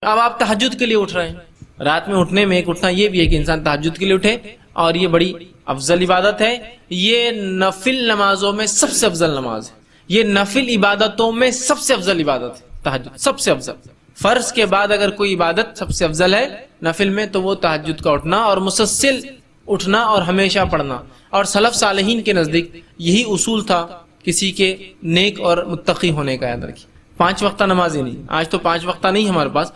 اب آپ تہجد کے لیے اٹھ رہے ہیں، رات میں اٹھنے میں ایک اٹھنا یہ بھی ہے کہ انسان تہجد کے لیے اٹھے، اور یہ بڑی افضل عبادت ہے۔ یہ نفل نمازوں میں سب سے افضل نماز ہے، یہ نفل عبادتوں میں سب سے افضل عبادت ہے تہجد، سب سے افضل۔ فرض کے بعد اگر کوئی عبادت سب سے افضل ہے نفل میں تو وہ تہجد کا اٹھنا اور مسلسل اٹھنا اور ہمیشہ پڑھنا۔ اور سلف صالحین کے نزدیک یہی اصول تھا کسی کے نیک اور متقی ہونے کا۔ یاد رکھیے 5 وقتہ نماز ہی نہیں، آج تو 5 وقتہ نہیں ہمارے پاس،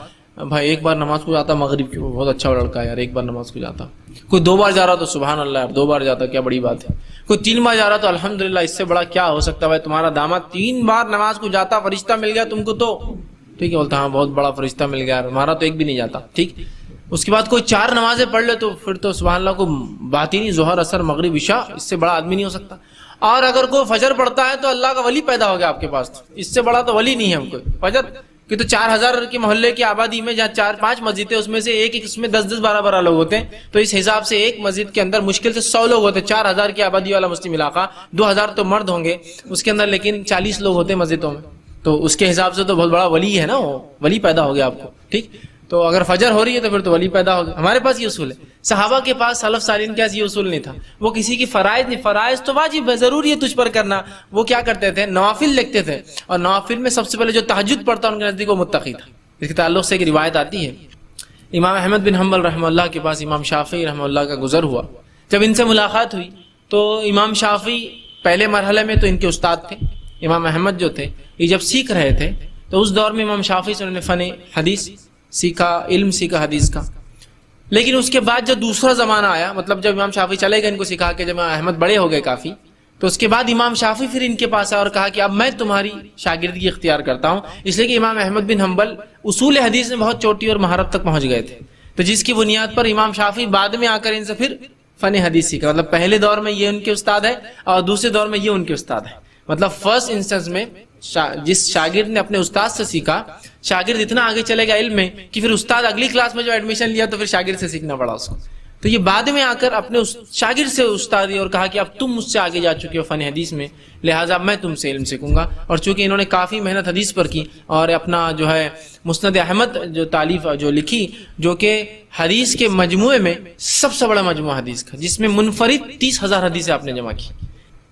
بھائی ایک بار نماز کو جاتا مغرب کی، بہت اچھا لڑکا ہے یار، ایک بار نماز کو جاتا، کوئی 2 بار جا رہا تو سبحان اللہ یار 2 بار جاتا کیا بڑی بات ہے، کوئی 3 بار جا رہا تو الحمدللہ، اس سے بڑا کیا ہو سکتا ہے؟ بھائی تمہارا داماد 3 بار نماز کو جاتا، فرشتہ مل گیا تم کو تو ٹھیک ہے، بولتا ہاں بہت بڑا فرشتہ مل گیا، ہمارا تو ایک بھی نہیں جاتا ٹھیک۔ اس کے بعد کوئی 4 نمازیں پڑھ لے تو پھر تو سبحان اللہ کو بات ہی نہیں، ظہر اثر مغرب عشاء، اس سے بڑا آدمی نہیں ہو سکتا۔ اور اگر کوئی فجر پڑھتا ہے تو اللہ کا ولی پیدا ہو گیا آپ کے پاس، اس سے بڑا تو ولی نہیں ہے ہم کوئی۔ فجر کہ تو 4000 کے محلے کی آبادی میں جہاں 4-5 مسجدیں، اس میں سے ایک اس میں 10-10 12-12 لوگ ہوتے ہیں، تو اس حساب سے ایک مسجد کے اندر مشکل سے 100 لوگ ہوتے ہیں۔ 4000 کی آبادی والا مسلم علاقہ، 2000 تو مرد ہوں گے اس کے اندر، لیکن 40 لوگ ہوتے ہیں مسجدوں میں، تو اس کے حساب سے تو بہت بڑا ولی ہے نا، وہ ولی پیدا ہو گیا آپ کو ٹھیک۔ تو اگر فجر ہو رہی ہے تو پھر تو ولی پیدا ہو گیا۔ ہمارے پاس یہ اصول ہے، صحابہ کے پاس سلف صالحین کے پاس یہ اصول نہیں تھا، وہ کسی کی فرائض نہیں، فرائض تو واجب ہے، ضروری ہے تجھ پر کرنا، وہ کیا کرتے تھے نوافل لکھتے تھے، اور نوافل میں سب سے پہلے جو تہجد پڑھتا ان کے نزدیک وہ متقی تھا۔ اس کے تعلق سے ایک روایت آتی ہے، امام احمد بن حنبل رحمہ اللہ کے پاس امام شافعی رحمہ اللہ کا گزر ہوا۔ جب ان سے ملاقات ہوئی تو امام شافعی پہلے مرحلے میں تو ان کے استاد تھے، امام احمد جو تھے یہ جب سیکھ رہے تھے تو اس دور میں امام شافعی سے انہوں نے فن حدیث سیکھا، علم سیکھا حدیث کا۔ لیکن اس کے بعد جب دوسرا زمانہ آیا، مطلب جب امام شافعی چلے گئے ان کو سکھا کے، جب امام احمد بڑے ہو گئے کافی، تو اس کے بعد امام شافعی پھر ان کے پاس آیا اور کہا کہ اب میں تمہاری شاگردگی اختیار کرتا ہوں، اس لیے کہ امام احمد بن حنبل اصول حدیث میں بہت چوٹی اور مہارت تک پہنچ گئے تھے، تو جس کی بنیاد پر امام شافعی بعد میں آ کر ان سے پھر فن حدیث سیکھا۔ مطلب پہلے دور میں یہ ان کے استاد ہے اور دوسرے دور میں یہ ان کے استاد ہے۔ مطلب فرسٹ انسٹنس میں جس شاگرد نے اپنے استاد سے سیکھا، شاگرد اتنا آگے چلے گا علم میں کہ پھر استاد اگلی کلاس میں جو ایڈمیشن لیا تو پھر شاگرد سے سیکھنا پڑا اس کو۔ تو یہ بعد میں آ کر اپنے شاگرد سے استادی اور کہا کہ اب تم مجھ سے آگے جا چکے ہو فن حدیث میں، لہٰذا میں تم سے علم سیکھوں گا۔ اور چونکہ انہوں نے کافی محنت حدیث پر کی اور اپنا جو ہے مسند احمد جو تالیف جو لکھی، جو کہ حدیث کے مجموعے میں سب سے بڑا مجموعہ حدیث کا، جس میں منفرد 30,000 حدیثیں آپ نے جمع کی۔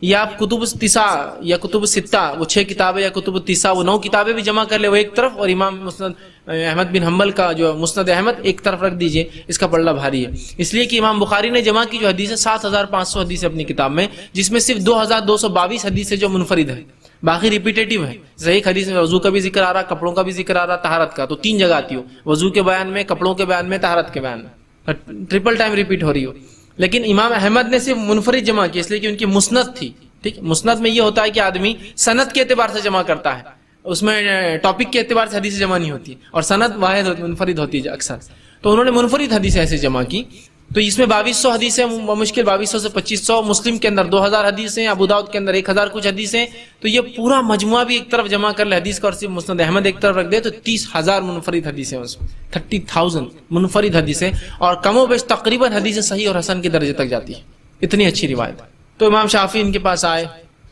یا آپ کتب التسع یا کتب الستہ وہ 6 کتابیں، یا کتب التسع وہ 9 کتابیں بھی جمع کر لے وہ ایک طرف، اور امام مسند احمد بن حنبل کا جو مسند احمد ایک طرف رکھ دیجئے، اس کا پلڑا بھاری ہے، اس لیے کہ امام بخاری نے جمع کی جو حدیث ہے 7,500 حدیث اپنی کتاب میں، جس میں صرف 2,222 حدیث جو منفرد ہے، باقی ریپیٹیٹیو ہے۔ صحیح حدیث میں وضو کا بھی ذکر آ رہا، کپڑوں کا بھی ذکر آ رہا، طہارت کا، تو 3 جگہ آتی ہو، وضو کے بیان میں، کپڑوں کے بیان میں، طہارت کے بیان میں، ٹرپل ٹائم ریپیٹ ہو رہی ہو۔ لیکن امام احمد نے صرف منفرد جمع کی، اس لیے کہ ان کی مسند تھی ٹھیک۔ مسند میں یہ ہوتا ہے کہ آدمی سند کے اعتبار سے جمع کرتا ہے، اس میں ٹاپک کے اعتبار سے حدیث جمع نہیں ہوتی، اور سند واحد منفرد ہوتی ہے اکثر، تو انہوں نے منفرد حدیث ایسے جمع کی۔ تو اس میں 2200 حدیثیں، مشکل 2200 سے 2500، مسلم کے اندر 2000 حدیثیں، ابو داؤد کے اندر 1000 کچھ حدیثیں، تو یہ پورا مجموعہ بھی ایک طرف جمع کر لے حدیث کا، اور صرف مسند احمد ایک طرف رکھ دے تو 30,000 منفرد حدیثیں، اس میں 30,000 منفرد حدیثیں، اور کم و بیش تقریباً حدیثیں صحیح اور حسن کے درجے تک جاتی ہے، اتنی اچھی روایت ہے۔ تو امام شافعی ان کے پاس آئے،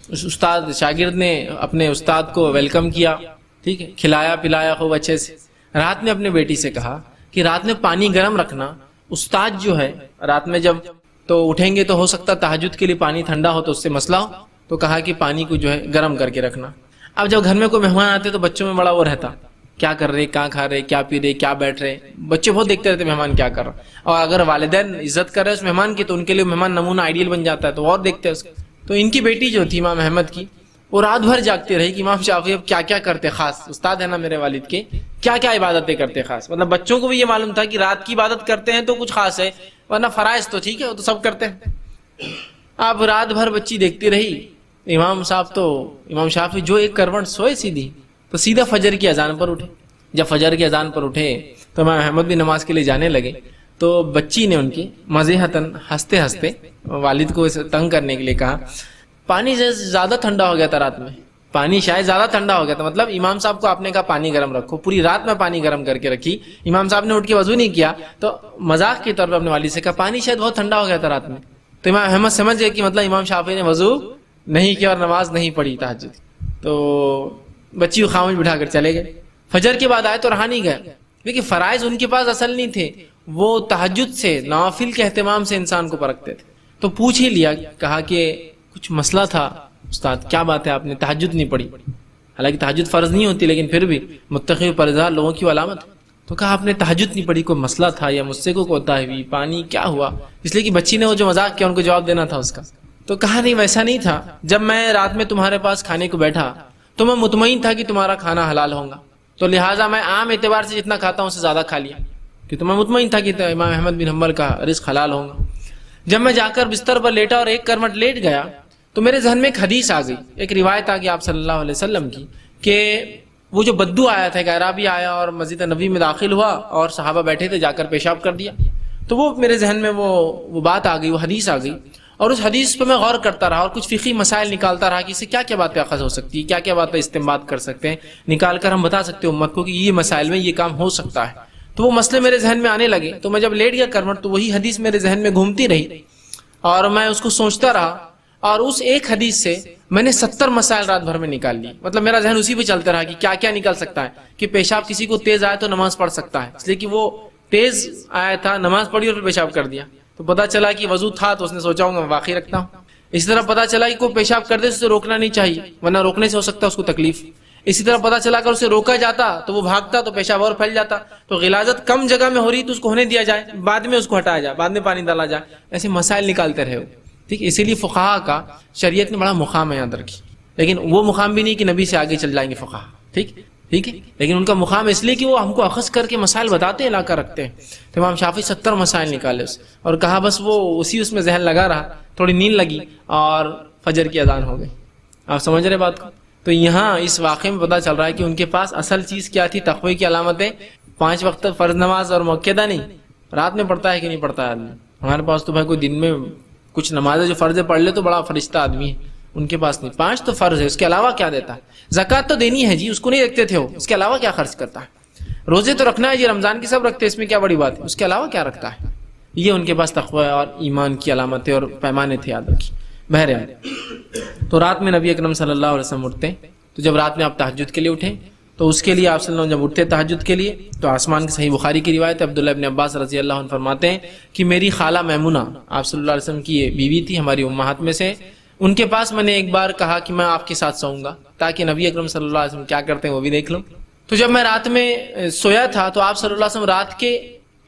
اس استاد شاگرد نے اپنے استاد کو ویلکم کیا ٹھیک ہے، کھلایا پلایا خوب اچھے سے۔ رات میں اپنے بیٹی سے کہا کہ رات میں پانی گرم رکھنا، استاد جو ہے رات میں جب تو اٹھیں گے تو ہو سکتا تہجد کے لیے پانی ٹھنڈا ہو تو اس سے مسئلہ ہو، تو کہا کہ پانی کو جو ہے گرم کر کے رکھنا۔ اب جب گھر میں کوئی مہمان آتے تو بچوں میں بڑا وہ رہتا، کیا کر رہے، کہاں کھا رہے، کیا پی رہے، کیا بیٹھ رہے، بچے بہت دیکھتے رہتے مہمان کیا کر رہا، اور اگر والدین عزت کر رہے اس مہمان کی تو ان کے لیے مہمان نمونہ آئیڈیل بن جاتا ہے، تو اور دیکھتے ہیں اس کو۔ تو ان کی بیٹی جو تھی امام احمد کی، وہ رات بھر جاگتی رہی کہ امام شافعی اب کیا کیا کرتے، خاص استاد ہے نا میرے والد کے، کیا کیا عبادتیں کرتے خاص۔ مطلب بچوں کو بھی یہ معلوم تھا کہ رات کی عبادت کرتے ہیں تو کچھ خاص ہے، ورنہ فرائض تو ٹھیک ہے وہ تو سب کرتے ہیں۔ اب رات بھر بچی دیکھتی رہی، امام صاحب تو امام شافعی جو ایک کروٹ سوئے سیدھی، تو سیدھا فجر کی اذان پر اٹھے۔ جب فجر کی اذان پر اٹھے تو امام احمد بھی نماز کے لیے جانے لگے، تو بچی نے ان کی مزیحتاً ہنستے ہنستے والد کو اسے تنگ کرنے کے لیے کہا، پانی زیادہ ٹھنڈا ہو گیا تھا رات میں، پانی شاید زیادہ ٹھنڈا ہو گیا تھا، مطلب امام صاحب کو آپ نے کہا پانی گرم رکھو، پوری رات میں پانی گرم کر کے رکھی، امام صاحب نے اٹھ کے وضو نہیں کیا، تو مذاق کے طور پر اپنے والد سے کہا پانی شاید بہت ٹھنڈا ہو گیا تھا رات میں، تو امام احمد سمجھ گئے کہ مطلب امام شافعی نے وضو نہیں کیا اور نماز نہیں پڑھی تہجد، تو بچی کو خاموش بٹھا کر چلے گئے۔ فجر کے بعد آئے تو رہا نہیں گئے، دیکھیے فرائض ان کے پاس اصل نہیں تھے، وہ تہجد سے، نوافل کے اہتمام سے انسان کو پرکھتے تھے. تو پوچھ ہی لیا، کہا کہ کچھ مسئلہ تھا استاد، کیا بات ہے آپ نے تہجد نہیں پڑھی؟ حالانکہ تہجد فرض نہیں ہوتی لیکن پھر بھی متقی و پرہیزگار لوگوں کی علامت. تو کہا آپ نے تہجد نہیں پڑھی، کوئی مسئلہ تھا یا مجھ سے کوئی کوتاہی ہوئی، پانی کیا ہوا؟ اس لیے کہ بچی نے وہ جو مذاق کیا ان کو جواب دینا تھا اس کا. تو کہا نہیں ویسا نہیں تھا، جب میں رات میں تمہارے پاس کھانے کو بیٹھا تو میں مطمئن تھا کہ تمہارا کھانا حلال ہوگا، تو لہٰذا میں عام اعتبار سے جتنا کھاتا ہوں اس سے زیادہ کھا لیا، کہ تو میں مطمئن تھا کہ امام احمد بن حنبل کا رزق حلال ہوگا. جب میں جا کر بستر پر لیٹا اور ایک کرمٹ لیٹ گیا تو میرے ذہن میں ایک حدیث آ گئی، ایک روایت آ گئی آپ صلی اللہ علیہ وسلم کی، کہ وہ جو بدو آیا تھا، ایک اعرابی آیا اور مسجد نبی میں داخل ہوا اور صحابہ بیٹھے تھے، جا کر پیشاب کر دیا. تو وہ میرے ذہن میں وہ بات آ گئی، وہ حدیث آ گئی، اور اس حدیث پہ میں غور کرتا رہا اور کچھ فقہی مسائل نکالتا رہا کہ اس سے کیا کیا باتیں اخذ ہو سکتی ہے، کیا کیا باتیں استنباط کر سکتے ہیں، نکال کر ہم بتا سکتے ہیں امت کو کہ یہ مسائل میں یہ کام ہو سکتا ہے. تو وہ مسئلے میرے ذہن میں آنے لگے. تو میں جب لیٹ گیا کرمٹ تو وہی حدیث میرے ذہن میں گھومتی رہی اور میں اس کو سوچتا رہا، اور اس ایک حدیث سے میں نے 70 مسائل رات بھر میں نکال لی. مطلب میرا ذہن اسی پہ چلتا رہا کہ کیا کیا نکل سکتا ہے، کہ پیشاب کسی کو تیز آئے تو نماز پڑھ سکتا ہے، اس لیے کہ وہ تیز آیا تھا، نماز پڑھی اور پھر پیشاب کر دیا. تو پتا چلا کہ وضو تھا تو اس نے سوچا ہوگا میں باقی رکھتا ہوں. اسی طرح پتا چلا کہ کوئی پیشاب کر دے تو اسے روکنا نہیں چاہیے ورنہ روکنے سے ہو سکتا ہے اس کو تکلیف. اسی طرح پتا چلا اگر اسے روکا جاتا تو وہ بھاگتا تو پیشاب اور پھیل جاتا. تو غلاظت کم جگہ میں ہو رہی تو اس کو ہونے دیا جائے، بعد میں اس کو ہٹایا جائے، بعد میں پانی ڈالا جائے. ایسے مسائل نکالتے رہے ہو. ٹھیک، اسی لیے فقہا کا شریعت نے بڑا مقام ہے یاد رکھی. لیکن وہ مقام بھی نہیں کہ نبی سے آگے چل جائیں گے فقہا. ٹھیک ہے، لیکن ان کا مقام اس لیے کہ وہ ہم کو اخذ کر کے مسائل بتاتے ہیں، لا کر رکھتے ہیں. تو امام شافعی 70 مسائل نکالے اس اور کہا بس وہ اسی اس میں ذہن لگا رہا، تھوڑی نیند لگی اور فجر کی اذان ہو گئی. آپ سمجھ رہے بات کو؟ تو یہاں اس واقعے میں پتا چل رہا ہے کہ ان کے پاس اصل چیز کیا تھی، تقوی کی علامتیں. 5 وقت فرض نماز اور موقعہ نہیں، رات میں پڑھتا ہے کہ نہیں پڑھتا ہے آدمی. ہمارے پاس تو بھائی کوئی دن میں کچھ نمازیں جو فرض پڑھ لے تو بڑا فرشتہ آدمی ہے، ان کے پاس نہیں. 5 تو فرض ہے، اس کے علاوہ کیا دیتا ہے؟ زکوٰۃ تو دینی ہے جی، اس کو نہیں رکھتے تھے وہ، اس کے علاوہ کیا خرچ کرتا ہے؟ روزے تو رکھنا ہے جی، رمضان کی سب رکھتے ہیں، اس میں کیا بڑی بات ہے؟ اس کے علاوہ کیا رکھتا ہے؟ یہ ان کے پاس تقوی اور ایمان کی علامتیں اور پیمانے تھے، یاد رکھیے. بہرحال تو رات میں نبی اکرم صلی اللہ علیہ وسلم اٹھتے. تو جب رات میں آپ تہجد کے لیے اٹھیں تو اس کے لیے آپ صلی اللہ علیہ وسلم جب اٹھتے تہجد کے لیے تو آسمان کی صحیح بخاری کی روایت ہے، عبداللہ ابن عباس رضی اللہ عنہ فرماتے ہیں کہ میری خالہ میمونہ آپ صلی اللہ علیہ وسلم کی یہ بیوی تھی، ہماری امہات میں سے. ان کے پاس میں نے ایک بار کہا کہ میں آپ کے ساتھ سوؤں گا تاکہ نبی اکرم صلی اللہ علیہ وسلم کیا کرتے ہیں وہ بھی دیکھ لوں. تو جب میں رات میں سویا تھا تو آپ صلی اللہ علیہ وسلم رات کے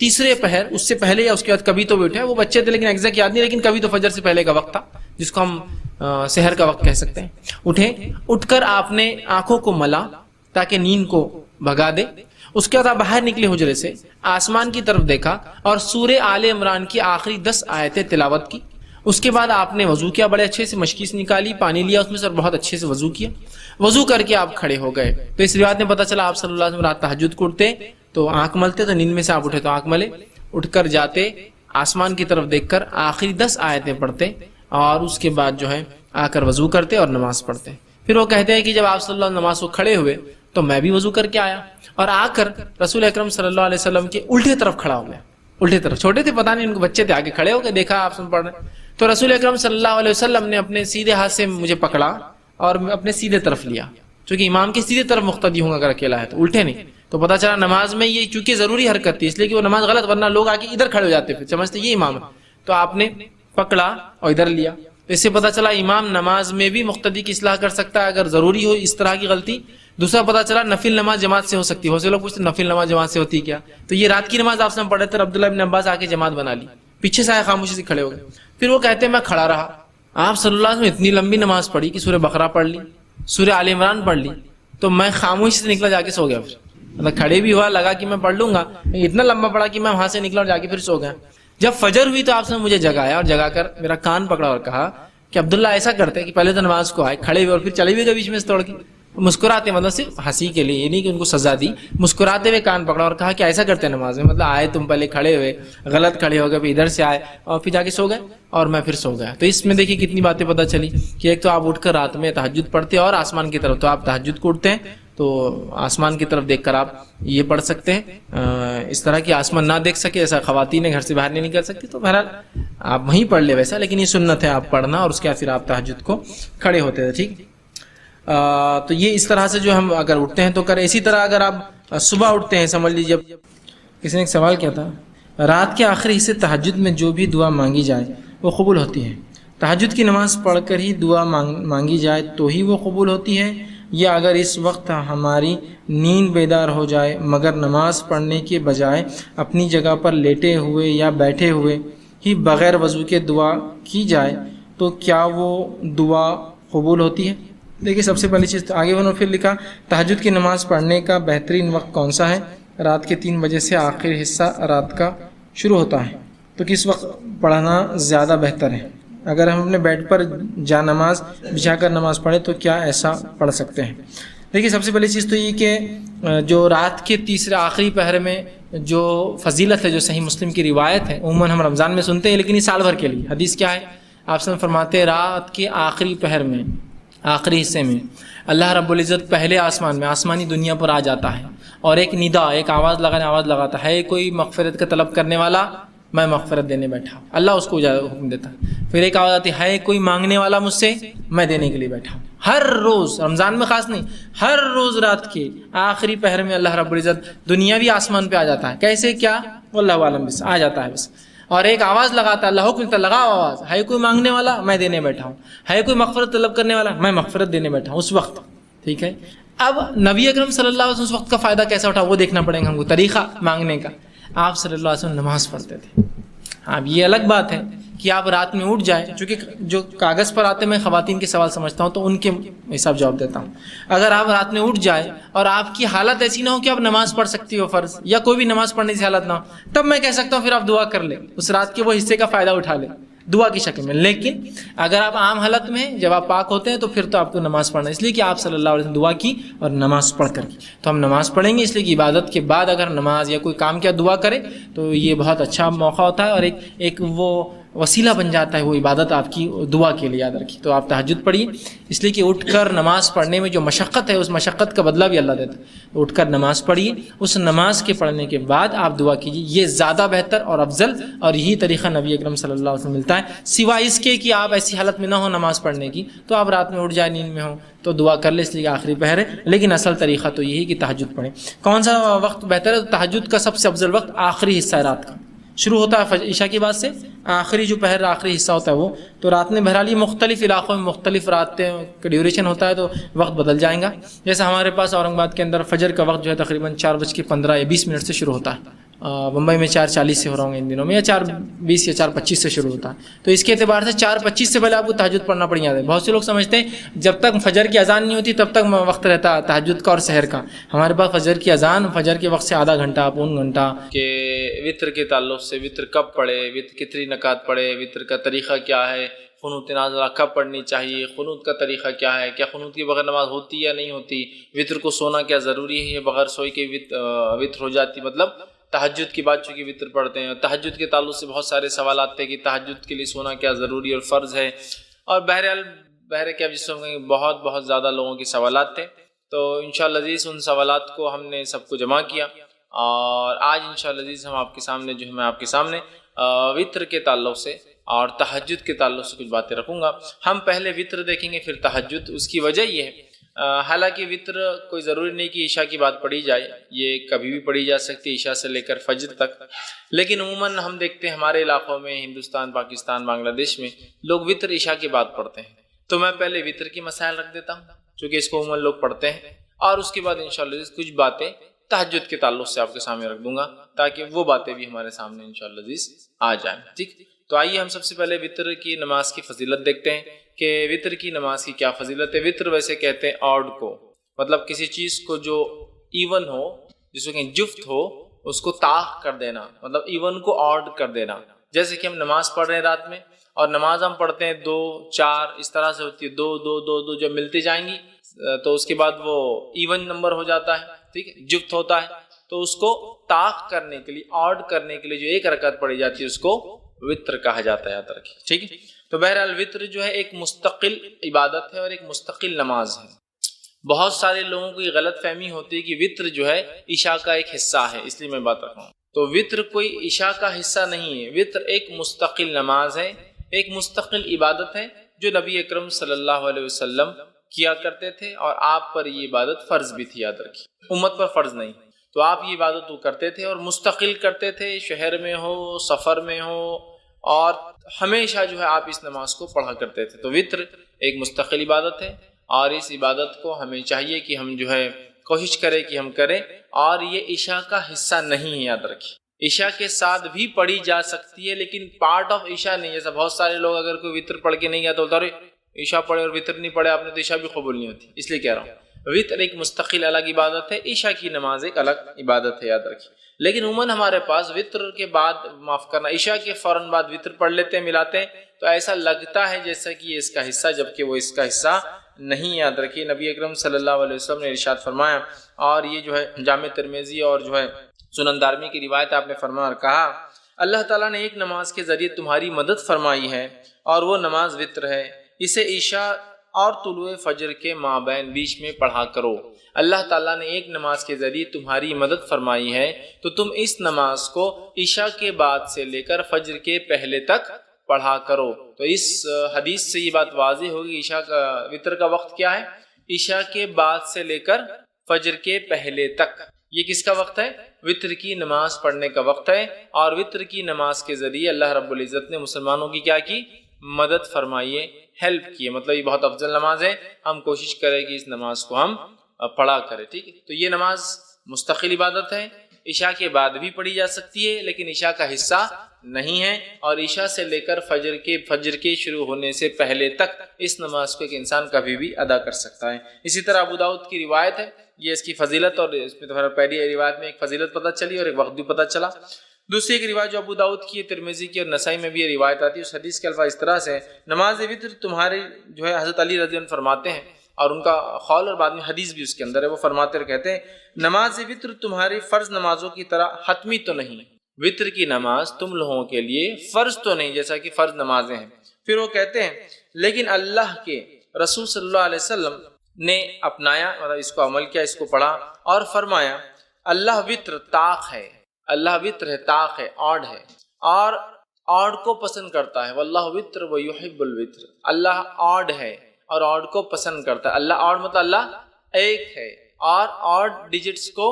تیسرے پہر، اس سے پہلے یا اس کے بعد کبھی تو بھی اٹھے، وہ بچے تھے لیکن ایگزیکٹ یاد نہیں، لیکن کبھی تو فجر سے پہلے کا وقت تھا جس کو ہم سحر کا وقت کہہ سکتے ہیں. اٹھے، اٹھ کر آپ نے آنکھوں کو ملا تاکہ نیند کو بھگا دے. اس کے بعد آپ باہر نکلے حجرے سے، آسمان کی طرف دیکھا اور سورہ آل عمران کی آخری 10 آیتیں تلاوت کی. اس کے بعد آپ نے وضو کیا، بڑے اچھے سے مشکیز نکالی، پانی لیا اس میں سے اور بہت اچھے سے وضو کیا. وضو کر کے آپ کھڑے ہو گئے. تو اس روایت میں پتہ چلا آپ صلی اللہ علیہ وسلم رات تہجد کو اٹھتے تو آنکھ ملتے، تو نیند میں سے آپ اٹھے تو آنکھ ملے، اٹھ کر جاتے، آسمان کی طرف دیکھ کر آخری 10 آیتیں پڑھتے اور اس کے بعد جو ہے آ کر وضو کرتے اور نماز پڑھتے. پھر وہ کہتے ہیں کہ جب آپ صلی اللہ علیہ وسلم نماز کو کھڑے ہوئے تو میں بھی وضو کر کے آیا اور آ کر رسول اکرم صلی اللہ علیہ وسلم کے الٹے طرف کھڑا ہو گیا. الٹے طرف، چھوٹے تھے پتہ نہیں ان کو، بچے تھے، آگے کھڑے ہو گئے، دیکھا آپ پڑھ رہے. تو رسول اکرم صلی اللہ علیہ وسلم نے اپنے سیدھے ہاتھ سے مجھے پکڑا اور اپنے سیدھے طرف لیا، چونکہ امام کے سیدھے طرف مقتدی ہوں اگر اکیلا ہے تو، الٹے نہیں. تو پتہ چلا نماز میں یہ چونکہ ضروری حرکت تھی اس لیے کہ وہ نماز غلط، ورنہ لوگ آ کے ادھر کھڑے ہو جاتے پھر سمجھتے یہ امام ہے. تو آپ نے پکڑا اور ادھر لیا. اس سے پتہ چلا امام نماز میں بھی مقتدی کی اصلاح کر سکتا ہے اگر ضروری ہو اس طرح کی غلطی. دوسرا پتہ چلا نفل نماز جماعت سے ہو سکتی ہے. بہت سے لوگ پوچھتے نفل نماز جماعت سے ہوتی کیا؟ تو یہ رات کی نماز آپ سے پڑھے تھے، عبداللہ ابن عباس آ کے جماعت بنا لی، پیچھے سے آئے خاموشی سے کھڑے ہو گئے. پھر وہ کہتے ہیں میں کھڑا رہا. آپ صلی اللہ علیہ وسلم اتنی لمبی نماز پڑھی کہ سورہ بقرہ پڑھ لی، سورہ آل عمران پڑھ لی، تو میں خاموشی سے نکلا جا کے سو گیا. پھر مطلب کھڑے بھی ہوا، لگا کہ میں پڑھ لوں گا، اتنا لمبا پڑھا کہ میں وہاں سے نکلا اور جا کے پھر سو گیا. جب فجر ہوئی تو آپ نے مجھے جگایا اور جگا کر میرا کان پکڑا اور کہا کہ عبداللہ ایسا کرتے کہ پہلے تو نماز کو آئے، کھڑے ہوئے اور پھر چلے ہوئے بیچ میں سے توڑ کے، مسکراتے، مطلب صرف ہنسی کے لیے، یہ نہیں کہ ان کو سزا دی، مسکراتے ہوئے کان پکڑا اور کہا کہ ایسا کرتے نماز میں، مطلب آئے تم پہلے کھڑے ہوئے، غلط کھڑے ہو گئے، پھر ادھر سے آئے اور پھر جا کے سو گئے اور میں پھر سو گیا. تو اس میں دیکھیے کتنی باتیں پتہ چلی کہ ایک تو آپ اٹھ کر رات میں تہجد پڑھتے اور آسمان کی طرف، تو آپ تہجد کو اٹھتے ہیں تو آسمان کی طرف دیکھ کر آپ یہ پڑھ سکتے ہیں. اس طرح کی آسمان نہ دیکھ سکے، ایسا خواتین گھر سے باہر نہیں نکل سکتی تو بہرحال آپ وہیں پڑھ لے ویسا، لیکن یہ سنت ہے آپ پڑھنا اور اس کے بعد پھر آپ تہجد کو کھڑے ہوتے تھے. ٹھیک، تو یہ اس طرح سے جو ہم اگر اٹھتے ہیں تو کریں. اسی طرح اگر آپ صبح اٹھتے ہیں، سمجھ لیجیے کسی نے ایک سوال کیا تھا، رات کے آخری حصے تہجد میں جو بھی دعا مانگی جائے وہ قبول ہوتی ہے، تہجد کی نماز پڑھ کر ہی دعا مانگی جائے تو ہی وہ قبول ہوتی ہے، یا اگر اس وقت ہماری نیند بیدار ہو جائے مگر نماز پڑھنے کے بجائے اپنی جگہ پر لیٹے ہوئے یا بیٹھے ہوئے ہی بغیر وضو کے دعا کی جائے تو کیا وہ دعا قبول ہوتی ہے؟ دیکھیے سب سے پہلی چیز آگے انہوں نے پھر لکھا، تہجد کی نماز پڑھنے کا بہترین وقت کون سا ہے؟ رات کے 3 بجے سے آخری حصہ رات کا شروع ہوتا ہے، تو کس وقت پڑھنا زیادہ بہتر ہے؟ اگر ہم اپنے بیڈ پر جا نماز بچھا کر نماز پڑھیں تو کیا ایسا پڑھ سکتے ہیں؟ دیکھیے سب سے پہلی چیز تو یہ کہ جو رات کے تیسرے آخری پہر میں جو فضیلت ہے، جو صحیح مسلم کی روایت ہے، عموماً ہم رمضان میں سنتے ہیں لیکن یہ سال بھر کے لیے حدیث کیا ہے؟ آپ سے فرماتے ہیں رات کے آخری پہر میں، آخری حصے میں اللہ رب العزت پہلے آسمان میں، آسمانی دنیا پر آ جاتا ہے اور ایک ندا، ایک آواز لگاتا ہے، کوئی مغفرت کا طلب کرنے والا، میں مغفرت دینے بیٹھا ہوں، اللہ اس کو حکم دیتا ہے۔ پھر ایک آواز آتی ہے کوئی مانگنے والا مجھ سے، میں دینے کے لیے بیٹھا ہوں۔ ہر روز، رمضان میں خاص نہیں، ہر روز رات کے آخری پہر میں اللہ رب العزت دنیاوی آسمان پہ آ جاتا ہے۔ کیسے کیا؟ واللہ عالم، بس آ جاتا ہے بس، اور ایک آواز لگاتا ہے، اللہ حکم دیتا ہے لگاؤ آواز، ہے کوئی مانگنے والا، میں دینے بیٹھا ہوں، ہے کوئی مغفرت طلب کرنے والا، میں مغفرت دینے بیٹھا ہوں اس وقت، ٹھیک ہے۔ اب نبی اکرم صلی اللہ علیہ وسلم اس وقت کا فائدہ کیسا اٹھا وہ دیکھنا پڑے گا ہم کو، طریقہ مانگنے کا۔ آپ صلی اللہ علیہ وسلم نماز پڑھتے تھے۔ اب یہ الگ بات ہے کہ آپ رات میں اٹھ جائیں، چونکہ جو کاغذ پر آتے میں خواتین کے سوال سمجھتا ہوں تو ان کے حساب جواب دیتا ہوں۔ اگر آپ رات میں اٹھ جائے اور آپ کی حالت ایسی نہ ہو کہ آپ نماز پڑھ سکتی ہو فرض، یا کوئی بھی نماز پڑھنے کی حالت نہ ہو، تب میں کہہ سکتا ہوں پھر آپ دعا کر لیں، اس رات کے وہ حصے کا فائدہ اٹھا لیں دعا کی شکل میں۔ لیکن اگر آپ عام حالت میں جب آپ پاک ہوتے ہیں تو پھر تو آپ کو نماز پڑھنا، اس لیے کہ آپ صلی اللہ علیہ وسلم دعا کی اور نماز پڑھ کر کی، تو ہم نماز پڑھیں گے، اس لیے کہ عبادت کے بعد اگر نماز یا کوئی کام کیا دعا کرے تو یہ بہت اچھا موقع ہوتا ہے اور ایک وہ وسیلہ بن جاتا ہے وہ عبادت آپ کی دعا کے لیے، یاد رکھیے۔ تو آپ تہجد پڑھیے، اس لیے کہ اٹھ کر نماز پڑھنے میں جو مشقت ہے اس مشقت کا بدلہ بھی اللہ دیتا ہے۔ اٹھ کر نماز پڑھیے، اس نماز کے پڑھنے کے بعد آپ دعا کیجیے، یہ زیادہ بہتر اور افضل، اور یہی طریقہ نبی اکرم صلی اللہ علیہ وسلم ملتا ہے۔ سوائے اس کے کہ آپ ایسی حالت میں نہ ہو نماز پڑھنے کی، تو آپ رات میں اٹھ جائیں، نیند میں ہو تو دعا کر لیں، اس لیے کہ آخری پہر ہے، لیکن اصل طریقہ تو یہی کہ تہجد پڑھیں۔ کون سا وقت بہتر ہے؟ تہجد کا سب سے افضل وقت آخری حصہ ہے رات کا، شروع ہوتا ہے عشاء کے بعد سے، آخری جو پہر آخری حصہ ہوتا ہے وہ تو رات میں بہرحال یہ مختلف علاقوں میں مختلف راتیں کا ڈیوریشن ہوتا ہے تو وقت بدل جائیں گا۔ جیسے ہمارے پاس اورنگ آباد کے اندر فجر کا وقت جو ہے تقریباً 4:15 یا 20 منٹ سے شروع ہوتا ہے، بمبئی میں 4:40 سے ہو رہا ہوں ان دنوں میں، یا 4:20 یا 4:25 سے شروع ہوتا ہے، تو اس کے اعتبار سے 4:25 سے پہلے آپ کو تہجد پڑھنا پڑ جاتا ہے۔ بہت سے لوگ سمجھتے ہیں جب تک فجر کی اذان نہیں ہوتی تب تک وقت رہتا ہے تہجد کا اور سحر کا۔ ہمارے پاس فجر کی اذان، فجر کے وقت سے آدھا گھنٹہ پون گھنٹہ کہ وطر کے تعلق سے وطر کب پڑھے، وطر کتنی رکعت پڑھے، وطر کا طریقہ کیا ہے، قنوت نازلہ کب پڑھنی چاہیے، قنوت کا طریقہ کیا ہے، کیا قنوت کے بغیر نماز ہوتی یا نہیں ہوتی، وطر کو سونا کیا ضروری ہے یا بغیر سوئی کے وطر ہو جاتی، مطلب تہجد کی بات چونکہ وطر پڑھتے ہیں، تہجد کے تعلق سے بہت سارے سوالات تھے کہ تہجد کے لیے سونا کیا ضروری اور فرض ہے، اور بہرحال کیا جس میں بہت زیادہ لوگوں کے سوالات تھے، تو انشاءاللہ عزیز ان سوالات کو ہم نے سب کو جمع کیا، اور آج انشاءاللہ عزیز ہم آپ کے سامنے جو ہے میں آپ کے سامنے وطر کے تعلق سے اور تہجد کے تعلق سے کچھ باتیں رکھوں گا۔ ہم پہلے وطر دیکھیں گے پھر تہجد۔ اس کی وجہ یہ ہے، حالانکہ وطر کوئی ضروری نہیں کہ عشاء کی بات پڑھی جائے، یہ کبھی بھی پڑھی جا سکتی ہے عشاء سے لے کر فجر تک، لیکن عموماً ہم دیکھتے ہیں ہمارے علاقوں میں، ہندوستان، پاکستان، بنگلہ دیش میں لوگ وطر عشاء کی بات پڑھتے ہیں، تو میں پہلے وطر کی مسائل رکھ دیتا ہوں چونکہ اس کو عموماً لوگ پڑھتے ہیں، اور اس کے بعد انشاءاللہ کچھ باتیں تہجد کے تعلق سے آپ کے سامنے رکھ دوں گا تاکہ وہ باتیں بھی ہمارے سامنے انشاءاللہ عزیز آ جائیں، ٹھیک۔ تو آئیے ہم سب سے پہلے وطر کی نماز کی فضیلت دیکھتے ہیں کہ وطر کی نماز کی کیا فضیلت ہے۔ وطر ویسے کہتے ہیں آڈ کو، مطلب کسی چیز کو جو ایون ہو، جس کو جفت ہو، اس کو طاق کر دینا، مطلب ایون کو آڈ کر دینا۔ جیسے کہ ہم نماز پڑھ رہے ہیں رات میں، اور نماز ہم پڑھتے ہیں 2 4 اس طرح سے ہوتی ہے، 2 2 2 2 جب ملتی جائیں گی تو اس کے بعد وہ ایون نمبر ہو جاتا ہے، ٹھیک ہے، جفت ہوتا ہے، تو اس کو طاق کرنے کے لیے، آڈ کرنے کے لیے جو ایک رکعت پڑھی جاتی ہے اس کو وطر کہا جاتا ہے، یاد رکھیے، ٹھیک ہے۔ تو بہرحال وطر جو ہے ایک مستقل عبادت ہے اور ایک مستقل نماز ہے۔ بہت سارے لوگوں کو یہ غلط فہمی ہوتی ہے کہ وطر جو ہے عشاء کا ایک حصہ ہے، اس لیے میں بات رکھ رہا ہوں۔ تو وطر کوئی عشاء کا حصہ نہیں ہے، وطر ایک مستقل نماز ہے، ایک مستقل عبادت ہے جو نبی اکرم صلی اللہ علیہ وسلم کیا کرتے تھے، اور آپ پر یہ عبادت فرض بھی تھی، یاد رکھیے، امت پر فرض نہیں۔ تو آپ یہ عبادت وہ کرتے تھے اور مستقل کرتے تھے، شہر میں ہو، سفر میں ہو، اور ہمیشہ جو ہے آپ اس نماز کو پڑھا کرتے تھے۔ تو وطر ایک مستقل عبادت ہے، اور اس عبادت کو ہمیں چاہیے کہ ہم جو ہے کوشش کریں کہ ہم کریں، اور یہ عشاء کا حصہ نہیں ہے، یاد رکھیے۔ عشاء کے ساتھ بھی پڑھی جا سکتی ہے لیکن پارٹ آف عشاء نہیں ہے۔ جیسا بہت سارے لوگ اگر کوئی وطر پڑھ کے نہیں گیا تو بولتا ارے عشاء پڑھے اور وطر نہیں پڑھے آپ نے تو عشاء بھی قبول نہیں ہوتی، اس لیے کہہ رہا ہوں وطر ایک مستقل الگ عبادت ہے، عشاء کی نماز ایک الگ عبادت ہے، یاد رکھیے۔ لیکن عموماً ہمارے پاس وطر کے بعد، معاف کرنا، عشاء کے فوراً بعد وطر پڑھ لیتے ہیں، ملاتے ہیں، تو ایسا لگتا ہے جیسا کہ یہ اس کا حصہ، جبکہ وہ اس کا حصہ نہیں، یاد رکھیے۔ نبی اکرم صلی اللہ علیہ وسلم نے ارشاد فرمایا، اور یہ جو ہے جامع ترمذی اور جو ہے سنن دارمی کی روایت، آپ نے فرمایا اور کہا اللہ تعالیٰ نے ایک نماز کے ذریعے تمہاری مدد فرمائی ہے اور وہ نماز وطر ہے، اسے عشاء اور طلوع فجر کے مابین بیچ میں پڑھا کرو۔ اللہ تعالیٰ نے ایک نماز کے ذریعے تمہاری مدد فرمائی ہے تو تم اس نماز کو عشاء کے بعد سے لے کر فجر کے پہلے تک پڑھا کرو۔ تو اس حدیث سے یہ بات واضح ہوگی عشاء کا، وطر کا وقت کیا ہے؟ عشاء کے بعد سے لے کر فجر کے پہلے تک۔ یہ کس کا وقت ہے؟ وطر کی نماز پڑھنے کا وقت ہے، اور وطر کی نماز کے ذریعے اللہ رب العزت نے مسلمانوں کی کیا کی؟ مدد فرمائیے، ہیلپ کیے۔ مطلب یہ بہت افضل نماز ہے، ہم کوشش کریں کہ اس نماز کو ہم پڑھا کریں، ٹھیک ہے؟ تو یہ نماز مستقل عبادت ہے، عشاء کے بعد بھی پڑھی جا سکتی ہے لیکن عشاء کا حصہ نہیں ہے، اور عشاء سے لے کر فجر کے شروع ہونے سے پہلے تک اس نماز کو ایک انسان کبھی بھی ادا کر سکتا ہے۔ اسی طرح ابو داؤد کی روایت ہے، یہ اس کی فضیلت، اور اس میں تو پہلی روایت میں ایک فضیلت پتہ چلی اور ایک وقت بھی پتہ چلا۔ دوسری ایک روایت جو ابو داؤد کی، ترمذی کی اور نسائی میں بھی یہ روایت آتی ہے، اس حدیث کے الفاظ اس طرح سے، نماز وطر تمہاری جو ہے، حضرت علی رضی اللہ عنہ فرماتے ہیں، اور ان کا قول اور بعد میں حدیث بھی اس کے اندر ہے، وہ فرماتے اور کہتے ہیں نماز وطر تمہاری فرض نمازوں کی طرح حتمی تو نہیں، وطر کی نماز تم لوگوں کے لیے فرض تو نہیں جیسا کہ فرض نمازیں ہیں۔ پھر وہ کہتے ہیں لیکن اللہ کے رسول صلی اللہ علیہ وسلم نے اپنایا، مطلب اس کو عمل کیا، اس کو پڑھا اور فرمایا اللہ وطر طاق ہے، اللہ وطر ہے، طاق ہے، آڈ ہے، اور آڈ کو پسند کرتا ہے، واللہ وطر ویحب الوطر، اللہ آڈ ہے اور آڈ کو پسند کرتا ہے۔ اللہ آڈ مطلب اللہ ایک ہے، اور آڈ ڈیجٹس کو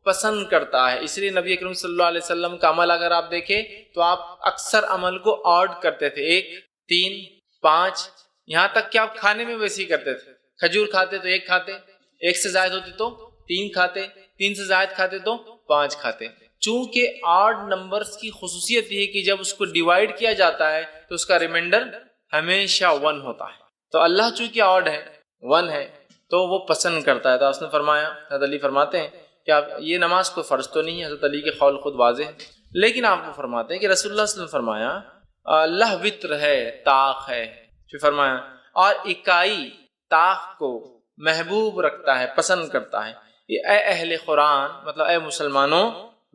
پسند کرتا ہے، اس لیے نبی اکرم صلی اللہ علیہ وسلم کا عمل اگر آپ دیکھیں تو آپ اکثر عمل کو آڈ کرتے تھے، 1، 3، 5، یہاں تک کہ آپ کھانے میں ویسے ہی کرتے تھے، کھجور کھاتے تو 1 کھاتے، 1 سے زائد ہوتے تو 3 کھاتے، 3 سے زائد کھاتے تو 5 کھاتے۔ چونکہ آڈ نمبرز کی خصوصیت یہ ہے کہ جب اس کو ڈیوائیڈ کیا جاتا ہے تو اس کا ریمائنڈر ہمیشہ 1 ہوتا ہے، تو اللہ چونکہ آڈ ہے، 1 ہے، تو وہ پسند کرتا ہے۔ تو اس نے فرمایا، حضرت علی فرماتے ہیں کہ آپ یہ نماز کوئی فرض تو نہیں ہے، حضرت علی کے قول خود واضح ہے، لیکن آپ کو فرماتے ہیں کہ رسول اللہ صلی اللہ علیہ وسلم فرمایا اللہ وطر ہے، طاق ہے، پھر فرمایا اور اکائی طاق کو محبوب رکھتا ہے، پسند کرتا ہے۔ اے اہل قرآن، مطلب اے مسلمانوں،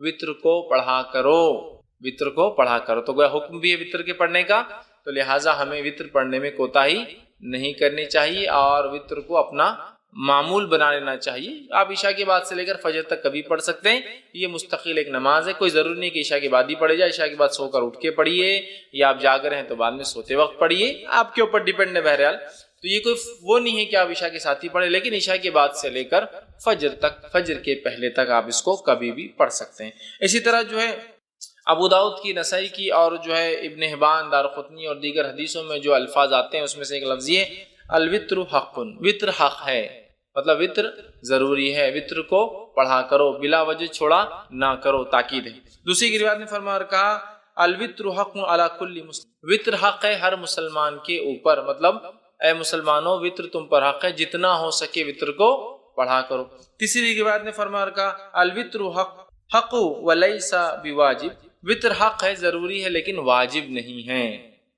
وطر کو پڑھا کرو، وطر کو پڑھا کرو۔ تو گویا حکم بھی ہے وطر کے پڑھنے کا، تو لہٰذا ہمیں وطر پڑھنے میں کوتاہی نہیں کرنی چاہیے، اور وطر کو اپنا معمول بنا لینا چاہیے۔ آپ عشاء کے بعد سے لے کر فجر تک کبھی پڑھ سکتے ہیں، یہ مستقل ایک نماز ہے، کوئی ضروری نہیں کہ عشاء کے بعد ہی پڑھے جائے، عشاء کے بعد سو کر اٹھ کے پڑھیے، یا آپ جاگ رہے ہیں تو بعد میں سوتے وقت پڑھیے، آپ کے اوپر ڈیپینڈ ہے بہرحال۔ تو یہ کوئی وہ نہیں ہے کہ آپ عشاء کے ساتھ ہی پڑھیں، لیکن عشاء کے بعد سے لے کر فجر تک، فجر کے پہلے تک آپ اس کو کبھی بھی پڑھ سکتے ہیں۔ اسی طرح جو ہے ابو داؤد کی، نسائی کی اور جو ہے ابن حبان، دارقطنی اور دیگر حدیثوں میں جو الفاظ آتے ہیں اس میں سے ایک لفظ یہ الوطر حق، وطر حق ہے، مطلب وطر ضروری ہے، وطر کو پڑھا کرو، بلا وجہ چھوڑا نہ کرو، تاکید ہے۔ دوسری کی روایت میں فرمایا اور کہا الوطر حق علی کل مسلم، وطر حق ہے ہر مسلمان کے اوپر، مطلب اے مسلمانوں وطر تم پر حق ہے، جتنا ہو سکے وطر کو پڑھا کرو۔ تیسری روایت میں فرمایا اور کہا الوطر حق ولیس بواجب، وطر حق ہے، ضروری ہے لیکن واجب نہیں ہے،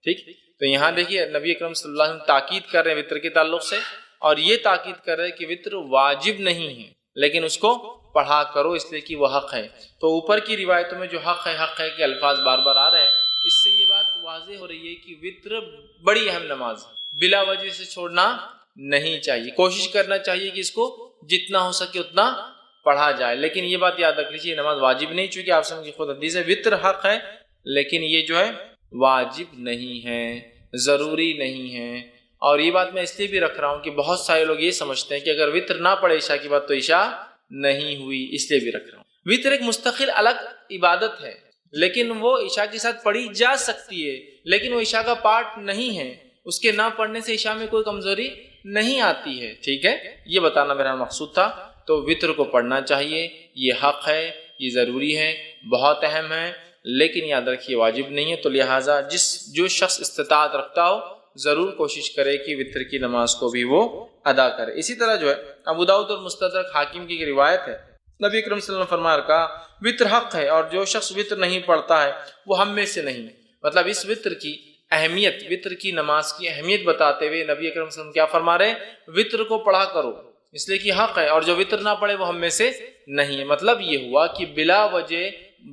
ٹھیک۔ تو یہاں دیکھیے نبی اکرم صلی اللہ علیہ وسلم تاکید کر رہے ہیں وطر کے تعلق سے، اور یہ تاکید کر رہے ہیں کہ وطر واجب نہیں ہے لیکن اس کو پڑھا کرو، اس لیے کہ وہ حق ہے۔ تو اوپر کی روایتوں میں جو حق ہے کہ الفاظ بار بار آ رہے ہیں، اس سے یہ بات واضح ہو رہی ہے کہ وطر بڑی اہم نماز ہے، بلا وجہ سے چھوڑنا نہیں چاہیے، کوشش کرنا چاہیے کہ اس کو جتنا ہو سکے اتنا پڑھا جائے، لیکن یہ بات یاد رکھ لیجیے نماز واجب نہیں، چونکہ آپ سمجھ کی خود حدیث ہے وطر حق ہے لیکن یہ جو ہے واجب نہیں ہے، ضروری نہیں ہے۔ اور یہ بات میں اس لیے بھی رکھ رہا ہوں کہ بہت سارے لوگ یہ سمجھتے ہیں کہ اگر وطر نہ پڑھے عشاء کی بات تو عشاء نہیں ہوئی، اس لیے بھی رکھ رہا ہوں۔ وطر ایک مستقل الگ عبادت ہے، لیکن وہ عشاء کے ساتھ پڑھی جا سکتی ہے، لیکن وہ عشاء کا پارٹ نہیں ہے، اس کے نہ پڑھنے سے عشاء میں کوئی کمزوری نہیں آتی ہے، ٹھیک ہے، یہ بتانا میرا مقصود تھا۔ تو وطر کو پڑھنا چاہیے، یہ حق ہے، یہ ضروری ہے، بہت اہم ہے، لیکن یاد رکھیے واجب نہیں ہے، تو لہٰذا جو شخص استطاعت رکھتا ہو ضرور کوشش کرے کہ وطر کی نماز کو بھی وہ ادا کرے۔ اسی طرح جو ہے ابو داؤد اور مستدرک حاکم کی روایت ہے، نبی اکرم صلی اللہ علیہ وسلم فرمایا کہا وطر حق ہے، اور جو شخص وطر نہیں پڑھتا ہے وہ ہم میں سے نہیں۔ مطلب اس وطر کی اہمیت، وطر کی نماز کی اہمیت بتاتے ہوئے نبی اکرم صلی اللہ علیہ وسلم کیا فرما رہے ہیں، وطر کو پڑھا کرو اس لیے کہ حق ہے، اور جو وطر نہ پڑھے وہ ہم میں سے نہیں ہے۔ مطلب یہ ہوا کہ بلا وجہ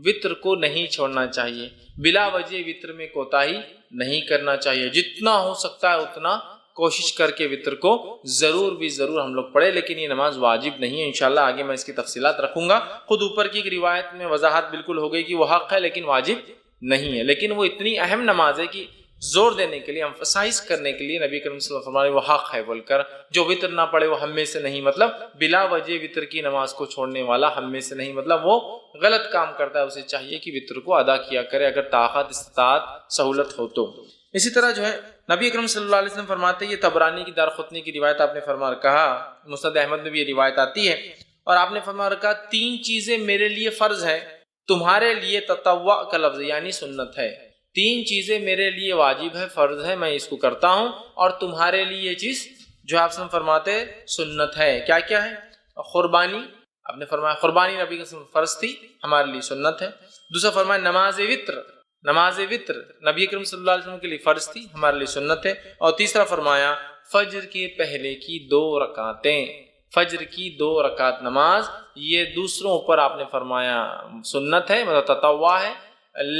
وطر کو نہیں چھوڑنا چاہیے، بلا وجہ وطر میں کوتاہی نہیں کرنا چاہیے، جتنا ہو سکتا ہے اتنا کوشش کر کے وطر کو ضرور بھی ضرور ہم لوگ پڑھیں، لیکن یہ نماز واجب نہیں ہے۔ انشاءاللہ آگے میں اس کی تفصیلات رکھوں گا۔ خود اوپر کی ایک روایت میں وضاحت بالکل ہو گئی کہ وہ حق ہے لیکن واجب نہیں ہے، لیکن وہ اتنی اہم نماز ہے کہ زور دینے کے لیے، ایمفسائز کرنے کے لیے نبی کریم صلی اللہ علیہ وسلم فرمایا وہ حق ہے بول کر، جو وطر نہ پڑھے وہ ہم میں سے نہیں، مطلب بلا وجہ وطر کی نماز کو چھوڑنے والا ہم میں سے نہیں، مطلب وہ غلط کام کرتا ہے، اسے چاہیے کہ وطر کو ادا کیا کرے اگر طاقت استطاعت سہولت ہو تو۔ اسی طرح جو ہے نبی اکرم صلی اللہ علیہ وسلم فرماتے ہیں، یہ طبرانی کی دارقطنی کی روایت آپ نے فرما کہا، مسند احمد میں بھی یہ روایت آتی ہے، اور آپ نے فرما رکھا تین چیزیں میرے لیے فرض ہے، تمہارے لیے تطوع کا لفظ یعنی سنت ہے، تین چیزیں میرے لیے واجب ہے، فرض ہے، میں اس کو کرتا ہوں، اور تمہارے لیے یہ چیز جو آپ سے فرماتے سنت ہے۔ کیا کیا ہے؟ قربانی، آپ نے فرمایا قربانی نبی کے فرض تھی، ہمارے لیے سنت ہے۔ دوسرا فرمایا نماز وطر، نماز وطر نبی کریم صلی اللہ علیہ وسلم کے لیے فرض تھی، ہمارے لیے سنت ہے۔ اور تیسرا فرمایا فجر کے پہلے کی 2 رکعتیں، فجر کی 2 رکعت نماز، یہ دوسروں پر آپ نے فرمایا سنت ہے، مطلب تطوع ہے،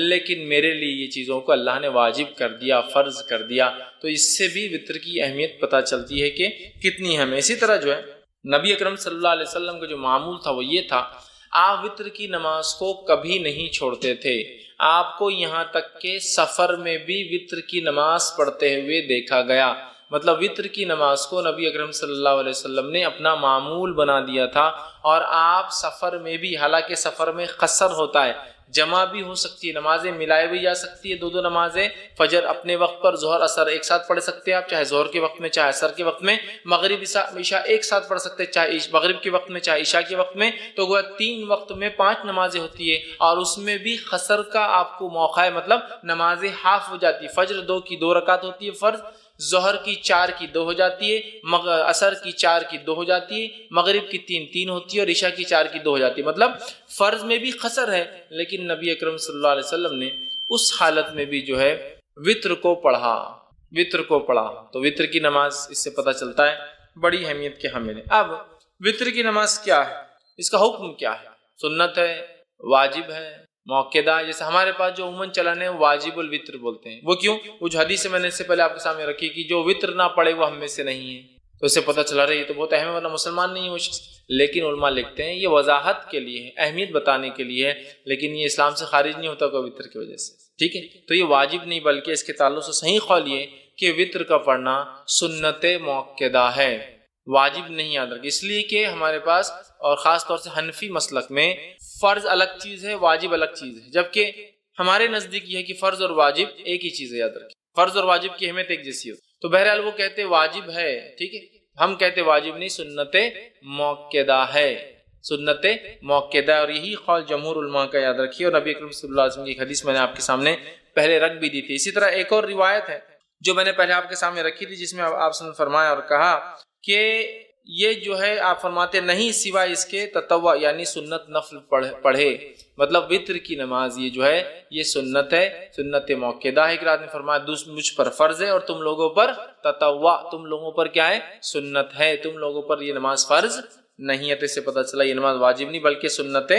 لیکن میرے لیے یہ چیزوں کو اللہ نے واجب کر دیا، فرض کر دیا، تو اس سے بھی وطر کی اہمیت پتہ چلتی ہے کہ کتنی اہم ہے۔ اسی طرح جو ہے نبی اکرم صلی اللہ علیہ وسلم کا جو معمول تھا وہ یہ تھا، آپ وطر کی نماز کو کبھی نہیں چھوڑتے تھے، آپ کو یہاں تک کہ سفر میں بھی وطر کی نماز پڑھتے ہوئے دیکھا گیا، مطلب وطر کی نماز کو نبی اکرم صلی اللہ علیہ وسلم نے اپنا معمول بنا دیا تھا، اور آپ سفر میں بھی، حالانکہ سفر میں قصر ہوتا ہے، جمع بھی ہو سکتی ہے، نمازیں ملائی بھی جا سکتی ہے، 2 نمازیں فجر اپنے وقت پر ظہر اثر ایک ساتھ پڑھ سکتے ہیں آپ، چاہے ظہر کے وقت میں چاہے اثر کے وقت میں، مغرب عشاء ایک ساتھ پڑھ سکتے ہیں، چاہے مغرب کے وقت میں چاہے عشاء کے وقت میں، تو گویا 3 وقت میں 5 نمازیں ہوتی ہے، اور اس میں بھی قصر کا آپ کو موقع ہے، مطلب نمازیں ہاف ہو جاتی ہے، فجر 2 کی 2 رکعت ہوتی ہے فرض، ظہر کی 4 کی 2 ہو جاتی ہے، عصر کی 4 کی 2 ہو جاتی ہے، مغرب کی 3 ہوتی ہے، اور عشاء کی 4 کی 2 ہو جاتی ہے، مطلب فرض میں بھی قصر ہے، لیکن نبی اکرم صلی اللہ علیہ وسلم نے اس حالت میں بھی جو ہے وطر کو پڑھا، وطر کو پڑھا، تو وطر کی نماز اس سے پتہ چلتا ہے بڑی اہمیت کے حامل ہے۔ اب وطر کی نماز کیا ہے، اس کا حکم کیا ہے، سنت ہے، واجب ہے، موقدہ، جیسے ہمارے پاس جو عموماً چلن ہے واجب الوطر بولتے ہیں، وہ کیوں؟ وہ جو حدیث میں نے اس سے پہلے آپ کے سامنے رکھی کہ جو وطر نہ پڑے وہ ہم میں سے نہیں ہے، تو اس سے پتہ چلا رہا ہے یہ تو بہت اہم ہے، ورنہ مسلمان نہیں ہے وہ شخص، لیکن علماء لکھتے ہیں یہ وضاحت کے لیے ہے، اہمیت بتانے کے لیے ہے، لیکن یہ اسلام سے خارج نہیں ہوتا کوئی وطر کی وجہ سے، ٹھیک ہے، تو یہ واجب نہیں، بلکہ اس کے تعلق سے صحیح قول یہ کہ وطر کا پڑھنا سنت موقدہ ہے، واجب نہیں یاد رکھ، اس لیے کہ ہمارے پاس اور خاص طور سے حنفی مسلک میں فرض الگ چیز ہے، واجب الگ چیز ہے، جبکہ ہمارے نزدیک یہ ہے کہ فرض اور واجب ایک ہی چیز ہے، یاد رکھیں فرض اور واجب کی اہمیت ایک جیسی ہوتی، تو بہرحال وہ کہتے واجب ہے، ٹھیک ہے، ہم کہتے واجب نہیں، سنت موقدہ ہے، سنت موقدہ، اور یہی قول جمہور علماء کا یاد رکھیے، اور نبی اکرم صلی اللہ علیہ وسلم کی ایک حدیث میں نے آپ کے سامنے پہلے رکھ بھی دی تھی۔ اسی طرح ایک اور روایت ہے جو میں نے پہلے آپ کے سامنے رکھی تھی، جس میں آپ نے فرمایا اور کہا کہ یہ جو ہے آپ فرماتے نہیں سوائے اس کے تطوع یعنی سنت نفل پڑھے، مطلب وطر کی نماز یہ جو ہے یہ سنت ہے، سنت موقدہ ہے، کہ رات نے فرمایا مجھ پر فرض ہے اور تم لوگوں پر تطوع، تم لوگوں پر کیا ہے سنت ہے، تم لوگوں پر یہ نماز فرض نہیں ہے، تو اس سے پتہ چلا یہ نماز واجب نہیں بلکہ سنت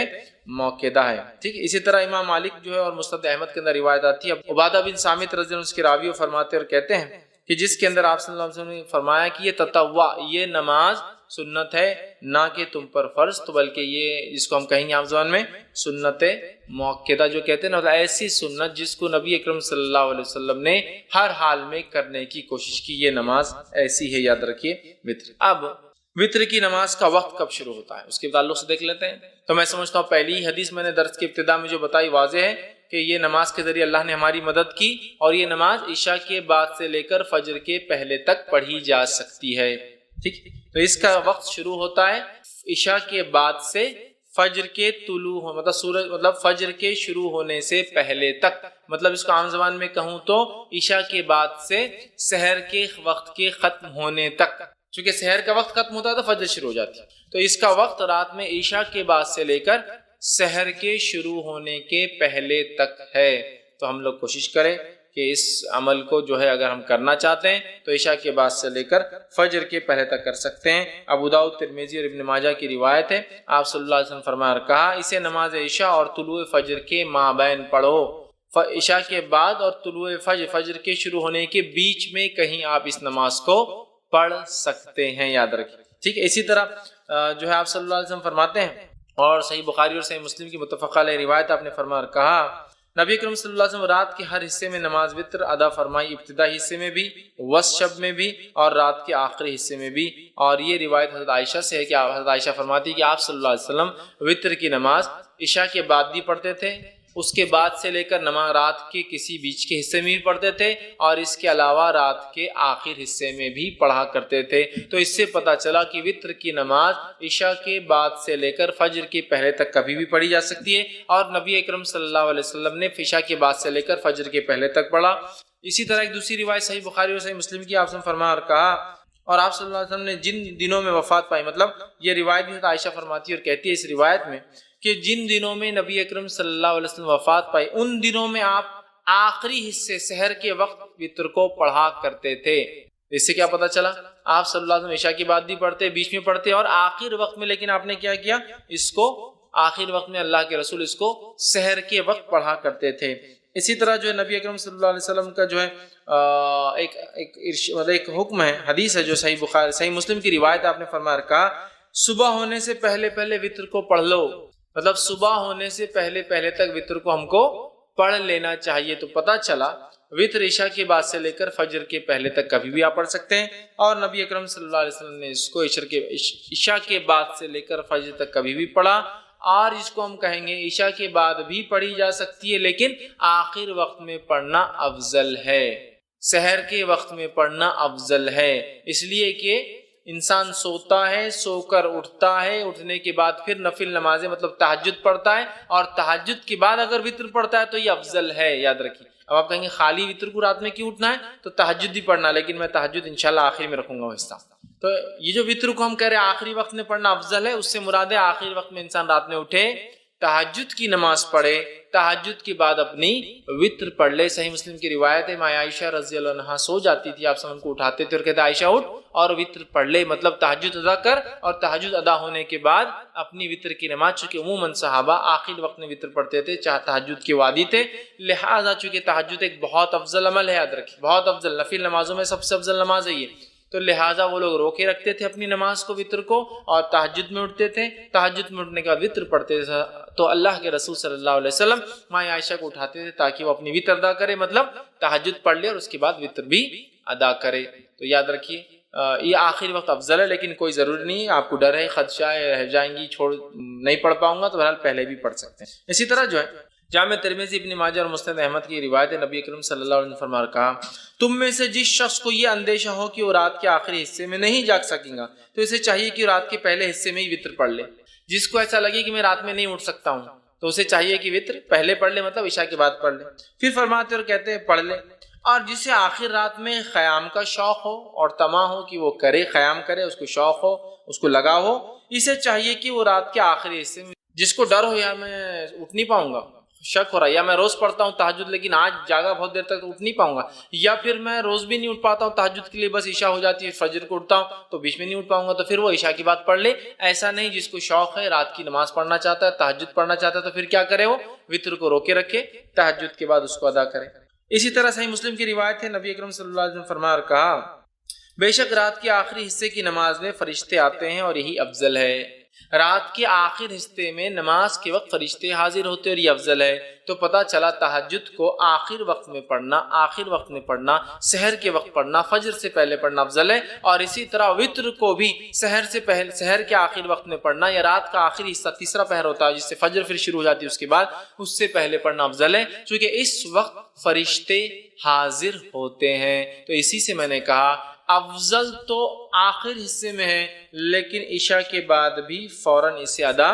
موقدہ ہے، ٹھیک ہے۔ اسی طرح امام مالک جو ہے اور مسند احمد کے اندر روایت آتی ہے، عبادہ بن صامت رضی اللہ عنہ اس کے راوی فرماتے اور کہتے ہیں کہ جس کے اندر آپ صلی اللہ علیہ وسلم نے فرمایا کہ یہ تطوع، یہ نماز سنت ہے، نہ کہ تم پر فرض، تو بلکہ یہ جس کو ہم کہیں گے عام زبان میں سنت موقدہ جو کہتے ہیں نا، ایسی سنت جس کو نبی اکرم صلی اللہ علیہ وسلم نے ہر حال میں کرنے کی کوشش کی، یہ نماز ایسی ہے، یاد رکھیے وطر۔ اب وطر کی نماز کا وقت کب شروع ہوتا ہے اس کے تعلق سے دیکھ لیتے ہیں. تو میں سمجھتا ہوں پہلی حدیث میں نے درس کی ابتدا میں جو بتائی واضح ہے کہ یہ نماز کے ذریعے اللہ نے ہماری مدد کی، اور یہ نماز عشاء کے بعد سے لے کر فجر کے پہلے تک پڑھی جا سکتی ہے. ٹھیک، تو اس کا وقت شروع ہوتا ہے عشاء کے بعد سے فجر کے طلوع مطلب سورج مطلب فجر کے شروع ہونے سے پہلے تک، مطلب اس کو عام زبان میں کہوں تو عشاء کے بعد سے سحر کے وقت کے ختم ہونے تک. چونکہ سحر کا وقت ختم ہوتا ہے تو فجر شروع ہو جاتی ہے، تو اس کا وقت رات میں عشاء کے بعد سے لے کر سحر کے شروع ہونے کے پہلے تک ہے. تو ہم لوگ کوشش کریں کہ اس عمل کو جو ہے اگر ہم کرنا چاہتے ہیں تو عشاء کے بعد سے لے کر فجر کے پہلے تک کر سکتے ہیں. ابو داؤد، ترمذی اور ابن ماجہ کی روایت ہے، آپ صلی اللہ علیہ وسلم فرمایا اور کہا اسے نماز عشاء اور طلوع فجر کے مابین پڑھو. عشاء کے بعد اور طلوع فجر کے شروع ہونے کے بیچ میں کہیں آپ اس نماز کو پڑھ سکتے ہیں، یاد رکھیں. ٹھیک ہے، اسی طرح جو ہے آپ صلی اللہ علیہ وسلم فرماتے ہیں، اور صحیح بخاری اور صحیح مسلم کی متفقہ علیہ روایت آپ نے فرمایا اور کہا نبی کریم صلی اللہ علیہ وسلم رات کے ہر حصے میں نماز وتر ادا فرمائی، ابتدائی حصے میں بھی، وسط شب میں بھی، اور رات کے آخری حصے میں بھی. اور یہ روایت حضرت عائشہ سے ہے کہ حضرت عائشہ فرماتی ہے کہ آپ صلی اللہ علیہ وسلم وتر کی نماز عشاء کے بعد بھی پڑھتے تھے، اس کے بعد سے لے کر نماز رات کے کسی بیچ کے حصے میں بھی پڑھتے تھے، اور اس کے علاوہ رات کے آخر حصے میں بھی پڑھا کرتے تھے. تو اس سے پتہ چلا کہ وتر کی نماز عشاء کے بعد سے لے کر فجر کے پہلے تک کبھی بھی پڑھی جا سکتی ہے، اور نبی اکرم صلی اللہ علیہ وسلم نے عشاء کے بعد سے لے کر فجر کے پہلے تک پڑھا. اسی طرح ایک دوسری روایت صحیح بخاری اور صحیح مسلم کی آپ نے فرمایا اور کہا، اور آپ صلی اللہ علیہ وسلم نے جن دنوں میں وفات پائی، مطلب یہ روایت بھی عائشہ فرماتی ہے اور کہتی ہے اس روایت میں کہ جن دنوں میں نبی اکرم صلی اللہ علیہ وسلم وفات پائی ان دنوں میں آپ آخری حصے سحر کے وقت وتر کو پڑھا کرتے تھے. اس سے کیا پتہ چلا؟ آپ صلی اللہ علیہ وسلم عشاء کی بعد بھی پڑھتے، بیچ میں پڑھتے، اور آخر وقت میں، لیکن آپ نے کیا کیا، اس کو آخر وقت میں اللہ کے رسول اس کو سحر کے وقت پڑھا کرتے تھے. اسی طرح جو ہے نبی اکرم صلی اللہ علیہ وسلم کا جو ہے ایک حکم ہے، حدیث ہے جو صحیح بخاری صحیح مسلم کی روایت آپ نے فرمایا کہا صبح ہونے سے پہلے پہلے وتر کو پڑھ لو، مطلب صبح ہونے سے پہلے پہلے تک وتر کو ہم کو پڑھ لینا چاہیے. تو پتہ چلا وتر عشاء کے بعد سے لے کر فجر کے پہلے تک کبھی بھی آپ پڑھ سکتے ہیں، اور نبی اکرم صلی اللہ علیہ وسلم نے اس کو عشاء کے بعد سے لے کر فجر تک کبھی بھی پڑھا. اور اس کو ہم کہیں گے عشاء کے بعد بھی پڑھی جا سکتی ہے، لیکن آخر وقت میں پڑھنا افضل ہے، سحر کے وقت میں پڑھنا افضل ہے. اس لیے کہ انسان سوتا ہے، سو کر اٹھتا ہے، اٹھنے کے بعد پھر نفل نمازیں مطلب تہجد پڑھتا ہے، اور تہجد کے بعد اگر وتر پڑھتا ہے تو یہ افضل ہے، یاد رکھیے. اب آپ کہیں گے خالی وتر کو رات میں کیوں اٹھنا ہے؟ تو تہجد بھی پڑھنا، لیکن میں تہجد انشاءاللہ آخر میں رکھوں گا وہ حصہ. تو یہ جو وتر کو ہم کہہ رہے ہیں آخری وقت میں پڑھنا افضل ہے، اس سے مراد ہے آخری وقت میں انسان رات میں اٹھے، تہجد کی نماز پڑھے، تہجد کے بعد اپنی وتر پڑھ لے. صحیح مسلم کی روایت ہے ماں عائشہ رضی اللہ عنہا سو جاتی تھی، آپ سب کو اٹھاتے تھے اور کہتے عائشہ اٹھ اور وتر پڑھ لے، مطلب تہجد ادا کر، اور تہجد ادا ہونے کے بعد اپنی وتر کی نماز، چونکہ عموماً صحابہ آخر وقت میں وتر پڑھتے تھے چاہے تہجد کے وادی تھے، لہٰذا چونکہ تہجد ایک بہت افضل عمل ہے، یاد رکھیے بہت افضل، نفل نمازوں میں سب سے افضل نماز ہے یہ، تو لہٰذا وہ لوگ روکے رکھتے تھے اپنی نماز کو وتر کو، اور تہجد میں اٹھتے تھے، تہجد میں اٹھنے کے بعد وتر پڑھتے تھے. تو اللہ کے رسول صلی اللہ علیہ وسلم ماں عائشہ کو اٹھاتے تھے تاکہ وہ اپنی وتر ادا کرے، مطلب تہجد پڑھ لے اور اس کے بعد وتر بھی ادا کرے. تو یاد رکھیے یہ آخری وقت افضل ہے، لیکن کوئی ضروری نہیں، آپ کو ڈر ہے، خدشہ ہے رہ جائیں گی، نہیں پڑھ پاؤں گا، تو بہرحال پہلے بھی پڑھ سکتے ہیں. اسی طرح جو ہے جامع ترمذی، ابن ماجہ اور مسند احمد کی روایت ہے، نبی کریم صلی اللہ علیہ وسلم فرمایا کہا تم میں سے جس شخص کو یہ اندیشہ ہو کہ وہ رات کے آخری حصے میں نہیں جاگ سکیں گا تو اسے چاہیے کہ رات کے پہلے حصے میں ہی وتر پڑھ لے. جس کو ایسا لگے کہ میں رات میں نہیں اٹھ سکتا ہوں تو اسے چاہیے کہ وتر پہلے پڑھ لے، مطلب عشاء کے بعد پڑھ لے. پھر فرماتے اور کہتے ہیں پڑھ لے. اور جسے آخر رات میں خیام کا شوق ہو اور طمع ہو کہ وہ کرے، خیام کرے، اس کو شوق ہو، اس کو لگا ہو، اسے چاہیے کہ وہ رات کے آخری حصے میں، جس کو ڈر ہو یا میں اٹھ نہیں پاؤں گا، شک ہو رہا ہے، یا میں روز پڑھتا ہوں تہجد لیکن آج جاگا بہت دیر تک تو اٹھ نہیں پاؤں گا، یا پھر میں روز بھی نہیں اٹھ پاتا ہوں تہجد کے لیے، بس عشاء ہو جاتی ہے فجر کو اٹھتا ہوں تو بیچ میں نہیں اٹھ پاؤں گا، تو پھر وہ عشاء کی بات پڑھ لے. ایسا نہیں، جس کو شوق ہے رات کی نماز پڑھنا چاہتا ہے، تہجد پڑھنا چاہتا ہے، تو پھر کیا کرے، وہ وتر کو روکے رکھے، تہجد کے بعد اس کو ادا کرے. اسی طرح صحیح مسلم کی روایت ہے، نبی اکرم صلی اللہ علیہ وسلم فرمایا اور کہا بے شک رات کے آخری حصے کی نماز میں فرشتے آتے ہیں اور یہی افضل ہے. رات کے آخر حصے میں نماز کے وقت فرشتے حاضر ہوتے اور یہ افضل ہے۔ تو پتہ چلا تہجد کو آخر وقت میں پڑھنا، سحر کے وقت پڑھنا، فجر سے پہلے پڑھنا افضل ہے، اور اسی طرح وتر کو بھی سحر کے آخر وقت میں پڑھنا، یا رات کا آخری حصہ تیسرا پہر ہوتا ہے جس سے فجر پھر شروع ہو جاتی ہے، اس کے بعد اس سے پہلے پڑھنا افضل ہے، چونکہ اس وقت فرشتے حاضر ہوتے ہیں۔ تو اسی سے میں نے کہا افضل تو آخر حصے میں ہے، لیکن عشاء کے بعد بھی فوراً اسے ادا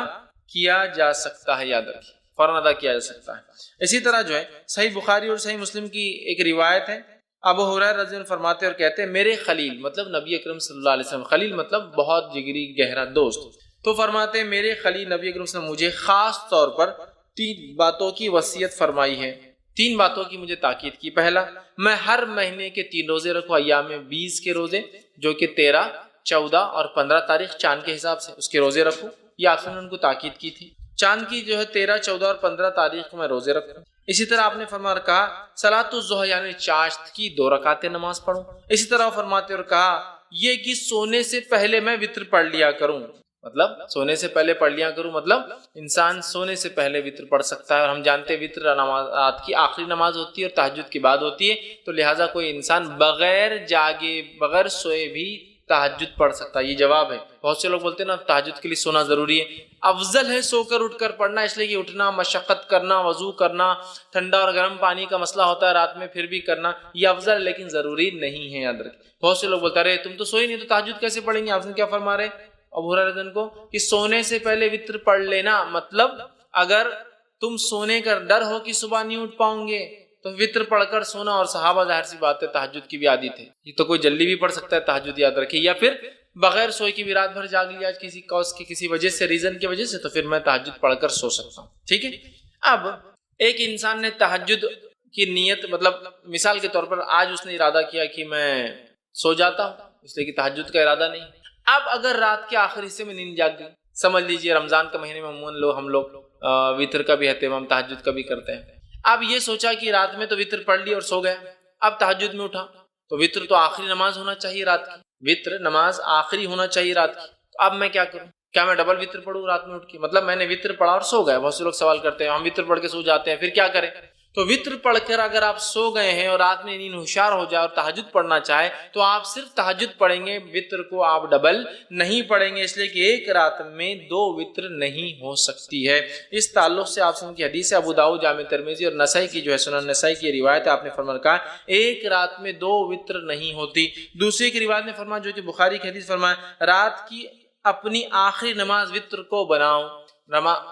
کیا جا سکتا ہے، یاد رکھیے فوراً ادا کیا جا سکتا ہے۔ اسی طرح جو ہے صحیح بخاری اور صحیح مسلم کی ایک روایت ہے، ابو ہریرہ رضی اللہ عنہ فرماتے اور کہتے ہیں میرے خلیل مطلب نبی اکرم صلی اللہ علیہ وسلم، خلیل مطلب بہت جگری گہرا دوست، تو فرماتے ہیں میرے خلیل نبی اکرم صلی اللہ علیہ وسلم مجھے خاص طور پر 3 باتوں کی وصیت فرمائی ہے، 3 باتوں کی مجھے تاکید کی۔ پہلا، میں ہر مہینے کے 3 روزے رکھوں، ایام 20 کے روزے جو کہ 13، 14 اور 15 تاریخ چاند کے حساب سے اس کے روزے رکھوں، یہ آپ نے ان کو تاکید کی تھی۔ چاند کی جو ہے 13، 14 اور 15 تاریخ کو میں روزے رکھوں۔ اسی طرح آپ نے فرمایا اور کہا صلاۃ الضحیٰ یعنی چاشت کی 2 رکعتیں نماز پڑھوں۔ اسی طرح فرماتے اور کہا یہ کہ سونے سے پہلے میں وتر پڑھ لیا کروں، مطلب سونے سے پہلے پڑھ لیا کروں، مطلب انسان سونے سے پہلے وتر پڑھ سکتا ہے، اور ہم جانتے ہیں وتر رات کی آخری نماز ہوتی ہے اور تہجد کے بعد ہوتی ہے، تو لہٰذا کوئی انسان بغیر جاگے بغیر سوئے بھی تہجد پڑھ سکتا ہے۔ یہ جواب ہے۔ بہت سے لوگ بولتے ہیں نا تہجد کے لیے سونا ضروری ہے، افضل ہے سو کر اٹھ کر پڑھنا، اس لیے کہ اٹھنا، مشقت کرنا، وضو کرنا، ٹھنڈا اور گرم پانی کا مسئلہ ہوتا ہے رات میں پھر بھی کرنا، یہ افضل ہے لیکن ضروری نہیں ہے، یاد رکھیں۔ بہت سے لوگ بولتے ہیں تم تو سوئی نہیں تو تہجد کیسے پڑھیں گے؟ آپ نے کیا فرما رہے ابو ہریرہ کو کہ سونے سے پہلے وتر پڑھ لینا، مطلب اگر تم سونے کا ڈر ہو کہ صبح نہیں اٹھ پاؤں گے تو وتر پڑھ کر سونا، اور صحابہ ظاہر سی بات ہے تہجد کی بھی عادی تھے، یہ تو کوئی جلدی بھی پڑھ سکتا ہے تہجد، یاد رکھیے، یا پھر بغیر سوئے کی بھی رات بھر جاگ لیا کسی کاز کی کسی وجہ سے، ریزن کی وجہ سے، تو پھر میں تہجد پڑھ کر سو سکتا ہوں، ٹھیک ہے۔ اب ایک انسان نے تہجد کی نیت، مطلب مثال کے طور پر آج اس نے ارادہ کیا کہ میں سو جاتا ہوں، اس لیے کہ تہجد کا ارادہ نہیں۔ اب اگر رات کے آخری حصے میں نیند جاگ گئی، سمجھ لیجئے رمضان کے مہینے میں عموماً ہم لوگ وتر کا بھی اہتمام تہجد کا بھی کرتے ہیں، اب یہ سوچا کہ رات میں تو وتر پڑھ لی اور سو گیا، اب تہجد میں اٹھا تو وتر تو آخری نماز ہونا چاہیے رات کی، وتر نماز آخری ہونا چاہیے رات کی، تو اب میں کیا کروں؟ کیا میں ڈبل وتر پڑھوں رات میں اٹھ کے؟ مطلب میں نے وتر پڑھا اور سو گیا۔ بہت سے لوگ سوال کرتے ہیں ہم وتر پڑھ کے سو جاتے ہیں پھر کیا کریں؟ تو وتر پڑھ کر اگر آپ سو گئے ہیں اور رات میں نیند ہوشیار ہو جائے اور تہجد پڑھنا چاہے تو آپ صرف تہجد پڑھیں گے، وتر کو آپ ڈبل نہیں پڑھیں گے، اس لیے کہ ایک رات میں 2 وتر نہیں ہو سکتی ہے۔ اس تعلق سے آپ سن کی حدیث ہے، ابو داؤد جامع ترمذی اور نسائی کی جو ہے سنن نسائی کی روایت ہے، آپ نے فرمایا کہا ایک رات میں 2 وتر نہیں ہوتی۔ دوسری کی روایت نے فرمایا جو کہ بخاری کی حدیث فرمایا رات کی اپنی آخری نماز وتر کو بناؤ،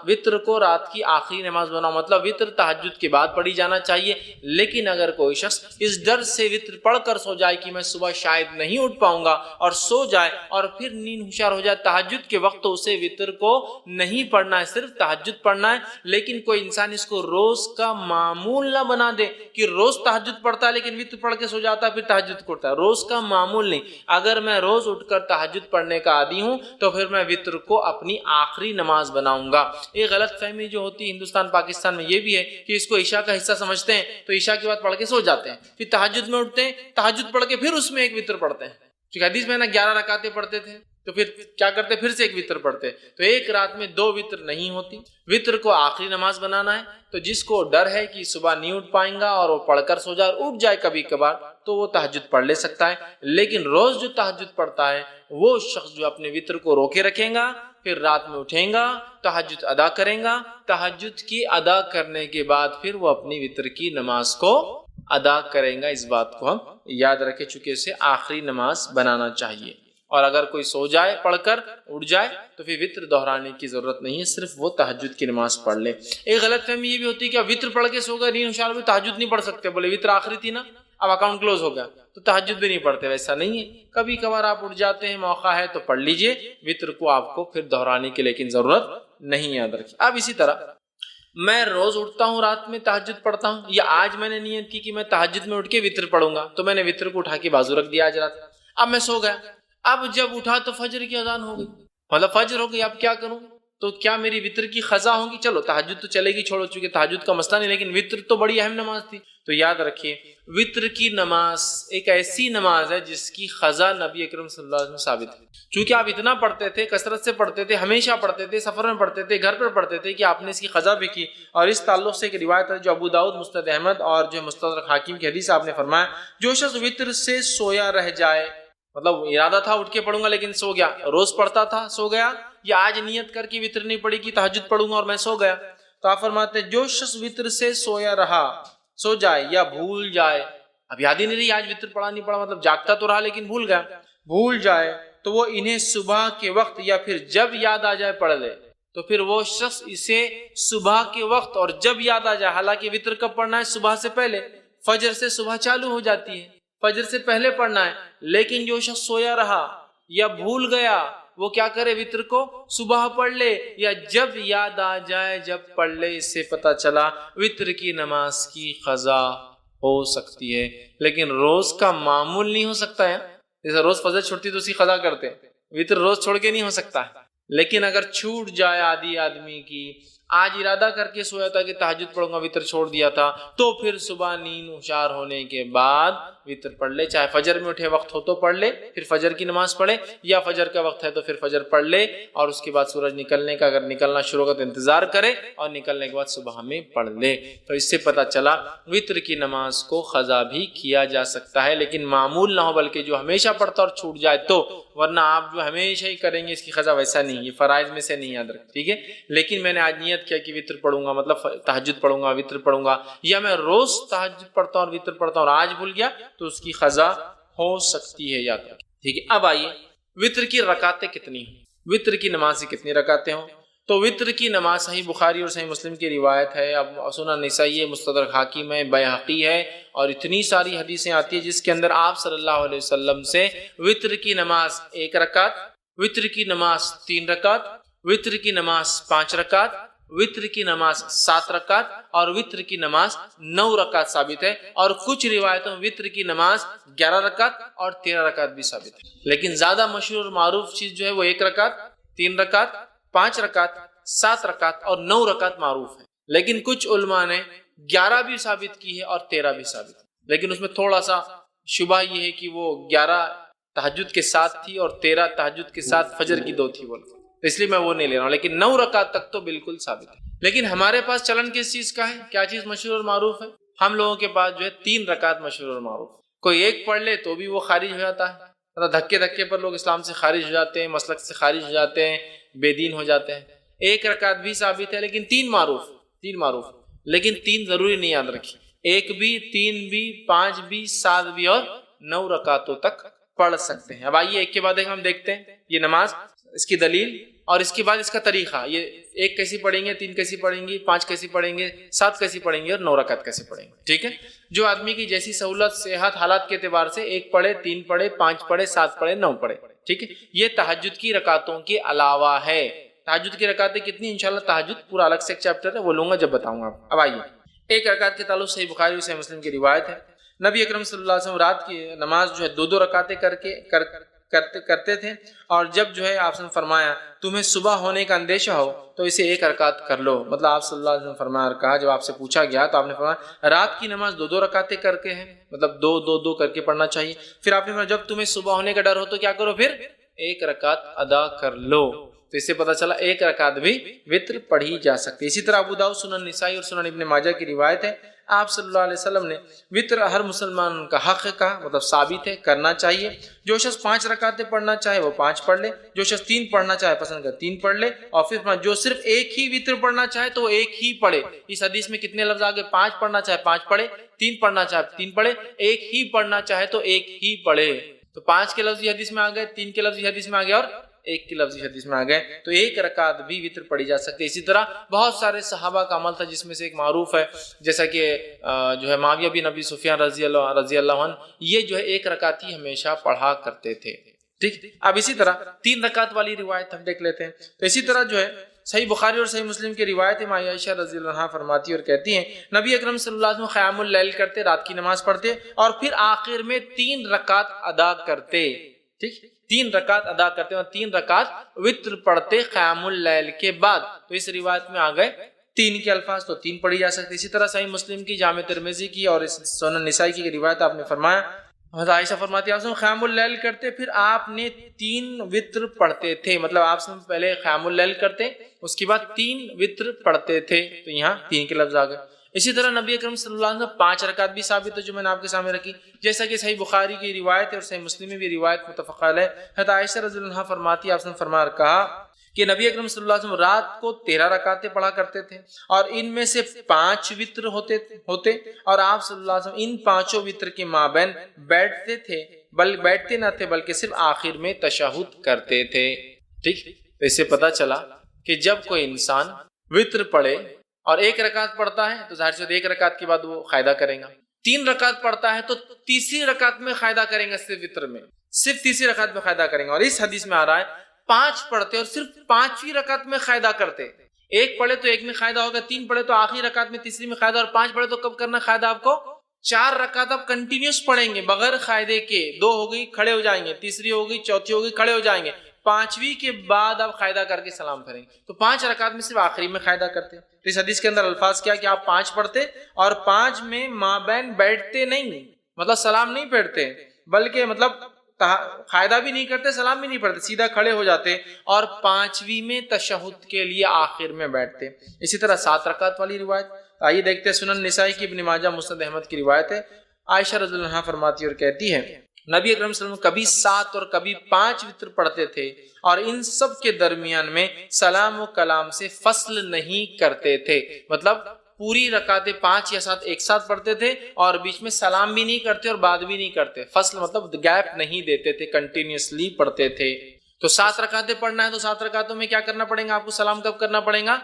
وتر کو رات کی آخری نماز بناؤ، مطلب وتر تہجد کے بعد پڑھی جانا چاہیے، لیکن اگر کوئی شخص اس ڈر سے وتر پڑھ کر سو جائے کہ میں صبح شاید نہیں اٹھ پاؤں گا اور سو جائے اور پھر نیند ہوشیار ہو جائے تہجد کے وقت، تو اسے وتر کو نہیں پڑھنا ہے، صرف تہجد پڑھنا ہے۔ لیکن کوئی انسان اس کو روز کا معمول نہ بنا دے کہ روز تہجد پڑھتا ہے لیکن وتر پڑھ کے سو جاتا ہے پھر تہجد کرتا ہے، روز کا معمول نہیں۔ اگر میں روز اٹھ کر تہجد پڑھنے کا عادی ہوں تو پھر میں وتر کو اپنی آخری نماز بناؤں گا۔ ایک غلط فہمی جو ہوتی ہے ہندوستان پاکستان میں یہ بھی ہے کہ اس کو عشاء کا حصہ سمجھتے ہیں، تو عشاء کے بعد پڑھ کے سو جاتے ہیں، پھر تہجد میں اٹھتے ہیں، تہجد پڑھ کے پھر اس میں ایک وتر پڑھتے ہیں، کیونکہ حدیث میں نا 11 رکعتیں پڑھتے تھے تو پھر کیا کرتے پھر سے ایک وتر پڑھتے، تو ایک رات میں 2 وتر نہیں ہوتی۔ وتر کو آخری نماز بنانا ہے، تو جس کو ڈر ہے کہ صبح نہیں اٹھ پائیں گا اور وہ پڑھ کر سو جائے اور اٹھ جائے کبھی کبھار تو وہ تہجد پڑھ لے سکتا ہے، لیکن روز جو تہجد پڑھتا ہے وہ شخص جو اپنے وتر کو روکے رکھیں گا، پھر رات میں اٹھیں گا، تہجد ادا کریں گا، تہجد کی ادا کرنے کے بعد پھر وہ اپنی وتر کی نماز کو ادا کریں گا۔ اس بات کو ہم یاد رکھیں، چونکہ اسے آخری نماز بنانا چاہیے، اور اگر کوئی سو جائے پڑھ کر اٹھ جائے تو پھر وتر دہرانے کی ضرورت نہیں ہے، صرف وہ تہجد کی نماز پڑھ لے۔ ایک غلط فہمی یہ بھی ہوتی ہے کہ وتر پڑھ کے سو گئے، نیند ہوشیار ہوئی، تہجد نہیں پڑھ سکتے، بولے وتر آخری تھی نا اب اکاؤنٹ کلوز ہو گیا تو تہجد بھی نہیں پڑھتے، ویسا نہیں ہے، کبھی کبھار آپ اٹھ جاتے ہیں، موقع ہے تو پڑھ لیجئے، وتر کو آپ کو پھر دہرانے کی لیکن ضرورت نہیں، یاد رکھیے۔ اب اسی طرح میں روز اٹھتا ہوں رات میں تہجد پڑھتا ہوں، یا آج میں نے نیت کی کہ میں تہجد میں اٹھ کے وتر پڑھوں گا تو میں نے وتر کو اٹھا کے بازو رکھ دیا آج رات، اب میں سو گیا، اب جب اٹھا تو فجر کی اذان ہو گئی، مطلب فجر ہو گئی، اب کیا کروں؟ تو کیا میری وطر کی قضا ہوگی؟ چلو تہجد تو چلے گی، چھوڑو، چونکہ تہجد کا مسئلہ نہیں، لیکن وطر تو بڑی اہم نماز تھی۔ تو یاد رکھیے وطر کی نماز ایک ایسی نماز ہے جس کی قضا نبی اکرم صلی اللہ علیہ وسلم ثابت ہے۔ چونکہ آپ اتنا پڑھتے تھے، کثرت سے پڑھتے تھے، ہمیشہ پڑھتے تھے، سفر میں پڑھتے تھے، گھر پر پڑھتے تھے، کہ آپ نے اس کی قضا بھی کی۔ اور اس تعلق سے ایک روایت ہے جو ابو داؤد، مستدرک احمد اور جو مستدرک حاکم کی حدیث، آپ نے فرمایا جو شخص وطر سے سویا رہ جائے، مطلب ارادہ تھا اٹھ کے پڑھوں گا لیکن سو گیا، روز پڑھتا تھا سو گیا، یا آج نیت کر کے وطر نہیں پڑھی کہ تہجد پڑھوں گا اور میں سو گیا، تو آپ فرماتے ہیں جو شخص وطر سے سویا رہا، سو جائے یا بھول جائے، اب یاد ہی نہیں رہی آج وطر پڑھا نہیں پڑھا، مطلب جاگتا تو رہا لیکن بھول گیا، بھول جائے تو وہ انہیں صبح کے وقت یا پھر جب یاد آ جائے پڑھ لے۔ تو پھر وہ شخص اسے صبح کے وقت اور جب یاد آ جائے، حالانکہ وطر کب پڑھنا ہے؟ صبح سے پہلے، فجر سے صبح چالو ہو جاتی ہے، فجر سے پہلے پڑھنا ہے، لیکن جو شخص سویا رہا یا بھول گیا وہ کیا کرے؟ وطر کو صبح پڑھ لے یا جب یاد آ جائے جب پڑھ لے۔ اس سے پتہ چلا وطر کی نماز کی قضا ہو سکتی ہے، لیکن روز کا معمول نہیں ہو سکتا ہے۔ جیسے روز فجر چھوٹتی تو اسی قضا کرتے، وطر روز چھوڑ کے نہیں ہو سکتا ہے۔ لیکن اگر چھوٹ جائے آدمی کی، آج ارادہ کر کے سویا تھا کہ تہجد پڑھوں گا، وطر چھوڑ دیا تھا، تو پھر صبح نیند ہوشیار ہونے کے بعد وطر پڑھ لے، چاہے فجر میں اٹھے وقت ہو تو پڑھ لے، پھر فجر کی نماز پڑھے، یا فجر کا وقت ہے تو پھر فجر پڑھ لے، اور اس کے بعد سورج نکلنے کا اگر نکلنا شروع ہوگا تو انتظار کرے، اور نکلنے کے بعد صبح میں پڑھ لے۔ تو اس سے پتہ چلا وطر کی نماز کو قضا بھی کیا جا سکتا ہے، لیکن معمول نہ ہو، بلکہ جو ہمیشہ پڑھتا اور چھوٹ جائے تو، ورنہ آپ جو ہمیشہ ہی کریں گے اس کی قضا ویسا نہیں، یہ فرائض میں سے نہیں یاد رکھ، ٹھیک ہے۔ لیکن میں نے آج نیت کیا کہ وطر پڑھوں گا، مطلب تہجد پڑھوں گا، وطر پڑھوں گا، یا میں روز تہجد پڑھتا ہوں اور وطر پڑھتا ہوں اور آج بھول گیا، تو اس کی قضا ہو سکتی ہے، یاد رکھیں، ٹھیک ہے۔ اب آئیے وطر کی رکعتیں کتنی ہیں، وطر کی نماز سے کتنی رکعتیں ہوں؟ تو وطر کی نماز صحیح بخاری اور صحیح مسلم کی روایت ہے، اب سنن نسائی ہے، مستدرک حاکم ہے، بیہقی ہے، اور اتنی ساری حدیثیں آتی ہیں جس کے اندر آپ صلی اللہ علیہ وسلم سے وطر کی نماز 1 رکعت، وطر کی نماز 3 رکعت، وطر کی نماز 5 رکعت، وطر کی نماز 7 رکعت اور وطر کی نماز 9 رکعت ثابت ہے، اور کچھ روایتوں میں وطر کی نماز 11 رکعت اور 13 رکعت بھی ثابت ہے، لیکن زیادہ مشہور اور معروف چیز جو ہے وہ 1 رکعت، 3 رکعت، 5 رکعت، 7 رکعت اور 9 رکعت معروف ہے، لیکن کچھ علماء نے 11 بھی ثابت کی ہے اور 13 بھی ثابت ہے، لیکن اس میں تھوڑا سا شبہ یہ ہے کہ وہ 11 تہجد کے ساتھ تھی اور 13 تہجد کے ساتھ فجر کی 2 تھی، بولتے، اس لیے میں وہ نہیں لے رہا ہوں، لیکن 9 رکعت تک تو بالکل ثابت ہے۔ لیکن ہمارے پاس چلن کس چیز کا ہے؟ کیا چیز مشہور اور معروف ہے؟ ہم لوگوں کے پاس جو ہے 3 رکعت مشہور اور معروف، کوئی ایک پڑھ لے تو بھی وہ خارج ہو جاتا ہے، مطلب دھکے دھکے پر لوگ اسلام سے خارج ہو جاتے ہیں، مسلک سے خارج ہو جاتے ہیں، بے دین ہو جاتے ہیں۔ 1 رکعت بھی ثابت ہے، لیکن 3 معروف، لیکن 3 ضروری نہیں یاد رکھی، 1 بھی، 3 بھی، 5 بھی، 7 بھی اور 9 رکعتوں تک پڑھ سکتے ہیں۔ اب آئیے ایک کے بعد ایک ہم دیکھتے ہیں یہ نماز، اس کی دلیل اور اس کے بعد اس کا طریقہ، یہ 1 کیسی پڑھیں گے، 3 کیسی پڑھیں گے، 5 کیسی پڑھیں گے، 7 کیسی پڑھیں گے اور 9 رکعت کیسے پڑھیں گے، ٹھیک ہے۔ جو آدمی کی جیسی سہولت، صحت، حالات کے اعتبار سے 1 پڑھے، 3 پڑھے، 5 پڑھے، 7 پڑھے، 9 پڑھے، ٹھیک ہے۔ یہ تہجد کی رکعتوں کے علاوہ ہے۔ تہجد کی رکعتیں کتنی؟ انشاءاللہ تہجد پورا الگ سے ایک چیپٹر ہے، وہ لوں گا جب بتاؤں گا۔ اب آئیے 1 رکعت کے تعلق صحیح بخاری اور صحیح مسلم کی روایت ہے، نبی اکرم صلی اللہ علیہ وسلم رات کی نماز جو ہے 2 رکعتیں کرتے تھے، اور جب جو ہے آپ نے فرمایا تمہیں صبح ہونے کا اندیشہ ہو تو اسے 1 رکعت کر لو، مطلب آپ صلی اللہ علیہ وسلم فرمایا، کہا جب آپ سے پوچھا گیا تو آپ نے فرمایا رات کی نماز 2 رکعتیں کر کے ہیں، مطلب 2 کر کے پڑھنا چاہیے۔ پھر آپ نے فرمایا جب تمہیں صبح ہونے کا ڈر ہو تو کیا کرو؟ پھر 1 رکعت ادا کر لو۔ تو اس سے پتہ چلا 1 رکعت بھی وطر پڑھی جا سکتی ہے۔ اسی طرح ابو داؤد، سنن نسائی اور سنن ابن ماجہ کی روایت ہے، آپ صلی اللہ علیہ وسلم نے وطر ہر مسلمان کا حق کہا، مطلب ثابت ہے، کرنا چاہیے۔ جو شخص 5 رکعتیں پڑھنا چاہے وہ 5 پڑھ لے، جو شخص 3 پڑھنا چاہے پسند کر 3 پڑھ لے، اور پھر جو صرف 1 ہی وطر پڑھنا چاہے تو وہ 1 ہی پڑھے۔ اس حدیث میں کتنے لفظ آگے؟ 5 پڑھنا چاہے 5 پڑھے، 3 پڑھنا چاہے 3 پڑھے، 1 ہی پڑھنا چاہے تو 1 ہی پڑھے۔ تو 5 کے لفظ حدیث میں آ گئے، 3 کے لفظ حدیث میں آ گئے اور 1 کی لفظی حدیث میں آ گئے، تو 1 رکعت بھی وطر پڑھی جا سکتی ہے۔ اسی طرح بہت سارے صحابہ کا عمل تھا، جس میں سے ایک معروف ہے، جیسا کہ جو ہے معاویہ بن ابی سفیان رضی اللہ عنہ، یہ جو ہے 1 رکعت ہی ہمیشہ پڑھا کرتے تھے، ٹھیک۔ اب اسی طرح 3 رکعت والی روایت ہم دیکھ لیتے ہیں۔ تو اسی طرح جو ہے صحیح بخاری اور صحیح مسلم کی روایت ہے، عائشہ رضی اللہ عنہا فرماتی اور کہتی ہیں نبی اکرم صلی اللہ علیہ وسلم قیام اللیل کرتے، رات کی نماز پڑھتے، اور پھر آخر میں 3 رکعت ادا کرتے، ٹھیک، 3 رکعت ادا کرتے ہیں اور 3 رکعت وتر پڑھتے قیام اللیل کے بعد. تو اس روایت میں آ گئے 3 کے الفاظ، تو 3 پڑھی جا سکتی. اسی طرح صحیح مسلم کی، جامع ترمذی کی اور سنن نسائی کی روایت آپ نے فرمایا، حضرت عائشہ فرماتی ہے آپ قیام اللیل کرتے، پھر آپ نے 3 وتر پڑھتے تھے. مطلب آپ سے پہلے قیام اللیل کرتے، اس کے بعد 3 وتر پڑھتے تھے. تو یہاں 3 کے لفظ آ گئے. اسی طرح نبی اکرم صلی اللہ علیہ وسلم 5 رکعت بھی ثابت ہے جو میں نے آپ کے سامنے رکھی، جیسا کہ صحیح بخاری کی روایت ہے اور صحیح مسلم میں بھی روایت متفق علیہ. حضرت عائشہ رضی اللہ عنہا فرماتی ہے آپ نے فرمایا کہا کہ نبی اکرم صلی اللہ علیہ وسلم رات کو 13 رکعتیں پڑھا کرتے تھے اور ان میں سے 5 وتر ہوتے اور آپ صلی اللہ علیہ وسلم ان 5 وتر کے مابین بیٹھتے تھے، بیٹھتے نہ تھے بلکہ صرف آخر میں تشہد کرتے تھے. ٹھیک، تو اس سے پتہ چلا کہ جب کوئی انسان وتر پڑھے اور 1 رکعت پڑھتا ہے تو ظاہر سے 1 رکعت کے بعد وہ قاعدہ کرے گا. 3 رکعت پڑھتا ہے تو تیسری رکعت میں قاعدہ کریں گا، صرف وتر میں صرف تیسری رکعت میں قاعدہ کریں گا. اور اس حدیث میں آ رہا ہے 5 پڑھتے اور صرف 5ویں رکعت میں قاعدہ کرتے. 1 پڑھے تو 1 میں قاعدہ ہوگا، 3 پڑھے تو آخری رکعت میں تیسری میں قاعدہ، اور 5 پڑھے تو کب کرنا قاعدہ آپ کو؟ 4 رکعت آپ کنٹینیوس پڑھیں گے بغیر قاعدے کے. 2 ہو گئی کھڑے ہو جائیں گے، تیسری ہو گئی، چوتھی ہو گئی کھڑے ہو جائیں گے، 5ویں کے بعد آپ قاعدہ کر کے سلام کریں گے. تو 5 رکعت میں صرف آخری میں قاعدہ کرتے. تو اس حدیث کے اندر الفاظ کیا کہ آپ 5 پڑھتے اور 5 میں مابین بیٹھتے نہیں، مطلب سلام نہیں پھیرتے، بلکہ مطلب قاعدہ بھی نہیں کرتے، سلام بھی نہیں پڑھتے، سیدھا کھڑے ہو جاتے اور 5ویں میں تشہد کے لیے آخر میں بیٹھتے. اسی طرح 7 رکعت والی روایت آئیے دیکھتے ہیں. سنن نسائی کی، ابن ماجہ، مسند احمد کی روایت ہے. عائشہ رضی اللہ عنہا فرماتی اور کہتی ہے نبی اکرم صلی اللہ علیہ وسلم کبھی 7 اور کبھی 5 وتر پڑھتے تھے اور ان سب کے درمیان میں سلام و کلام سے فصل نہیں کرتے تھے. مطلب پوری رکعتیں 5 یا 7 ایک ساتھ پڑھتے تھے اور بیچ میں سلام بھی نہیں کرتے اور بات بھی نہیں کرتے. فصل مطلب گیپ نہیں دیتے تھے، کنٹینیوسلی پڑھتے تھے. تو 7 رکعتیں پڑھنا ہے تو 7 رکعتوں میں کیا کرنا پڑے گا آپ کو؟ سلام کب کرنا پڑے گا؟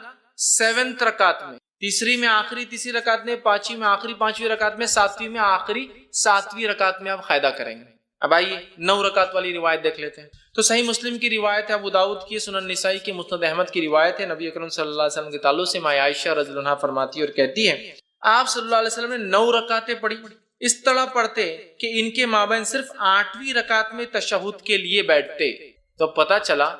7 رکعت میں، تیسری میں آخری تیسری رکعت میں، 5ویں میں آخری 5ویں رکعت میں، 7ویں میں آخری 7ویں رکعت میں آپ قاعدہ کریں گے. اب آئیے 9 رکعت والی روایت دیکھ لیتے ہیں. تو صحیح مسلم کی روایت ہے، ابو داؤد کی، سنن نسائی کی، مسند احمد کی روایت ہے. نبی اکرم صلی اللہ علیہ وسلم کے تعلق سے ماں عائشہ رضی اللہ عنہا فرماتی اور کہتی ہے آپ صلی اللہ علیہ وسلم نے 9 رکعتیں پڑھی، اس طرح پڑھتے کہ ان کے مابین صرف 8ویں رکعت میں تشہد کے لیے بیٹھتے. تو پتہ چلا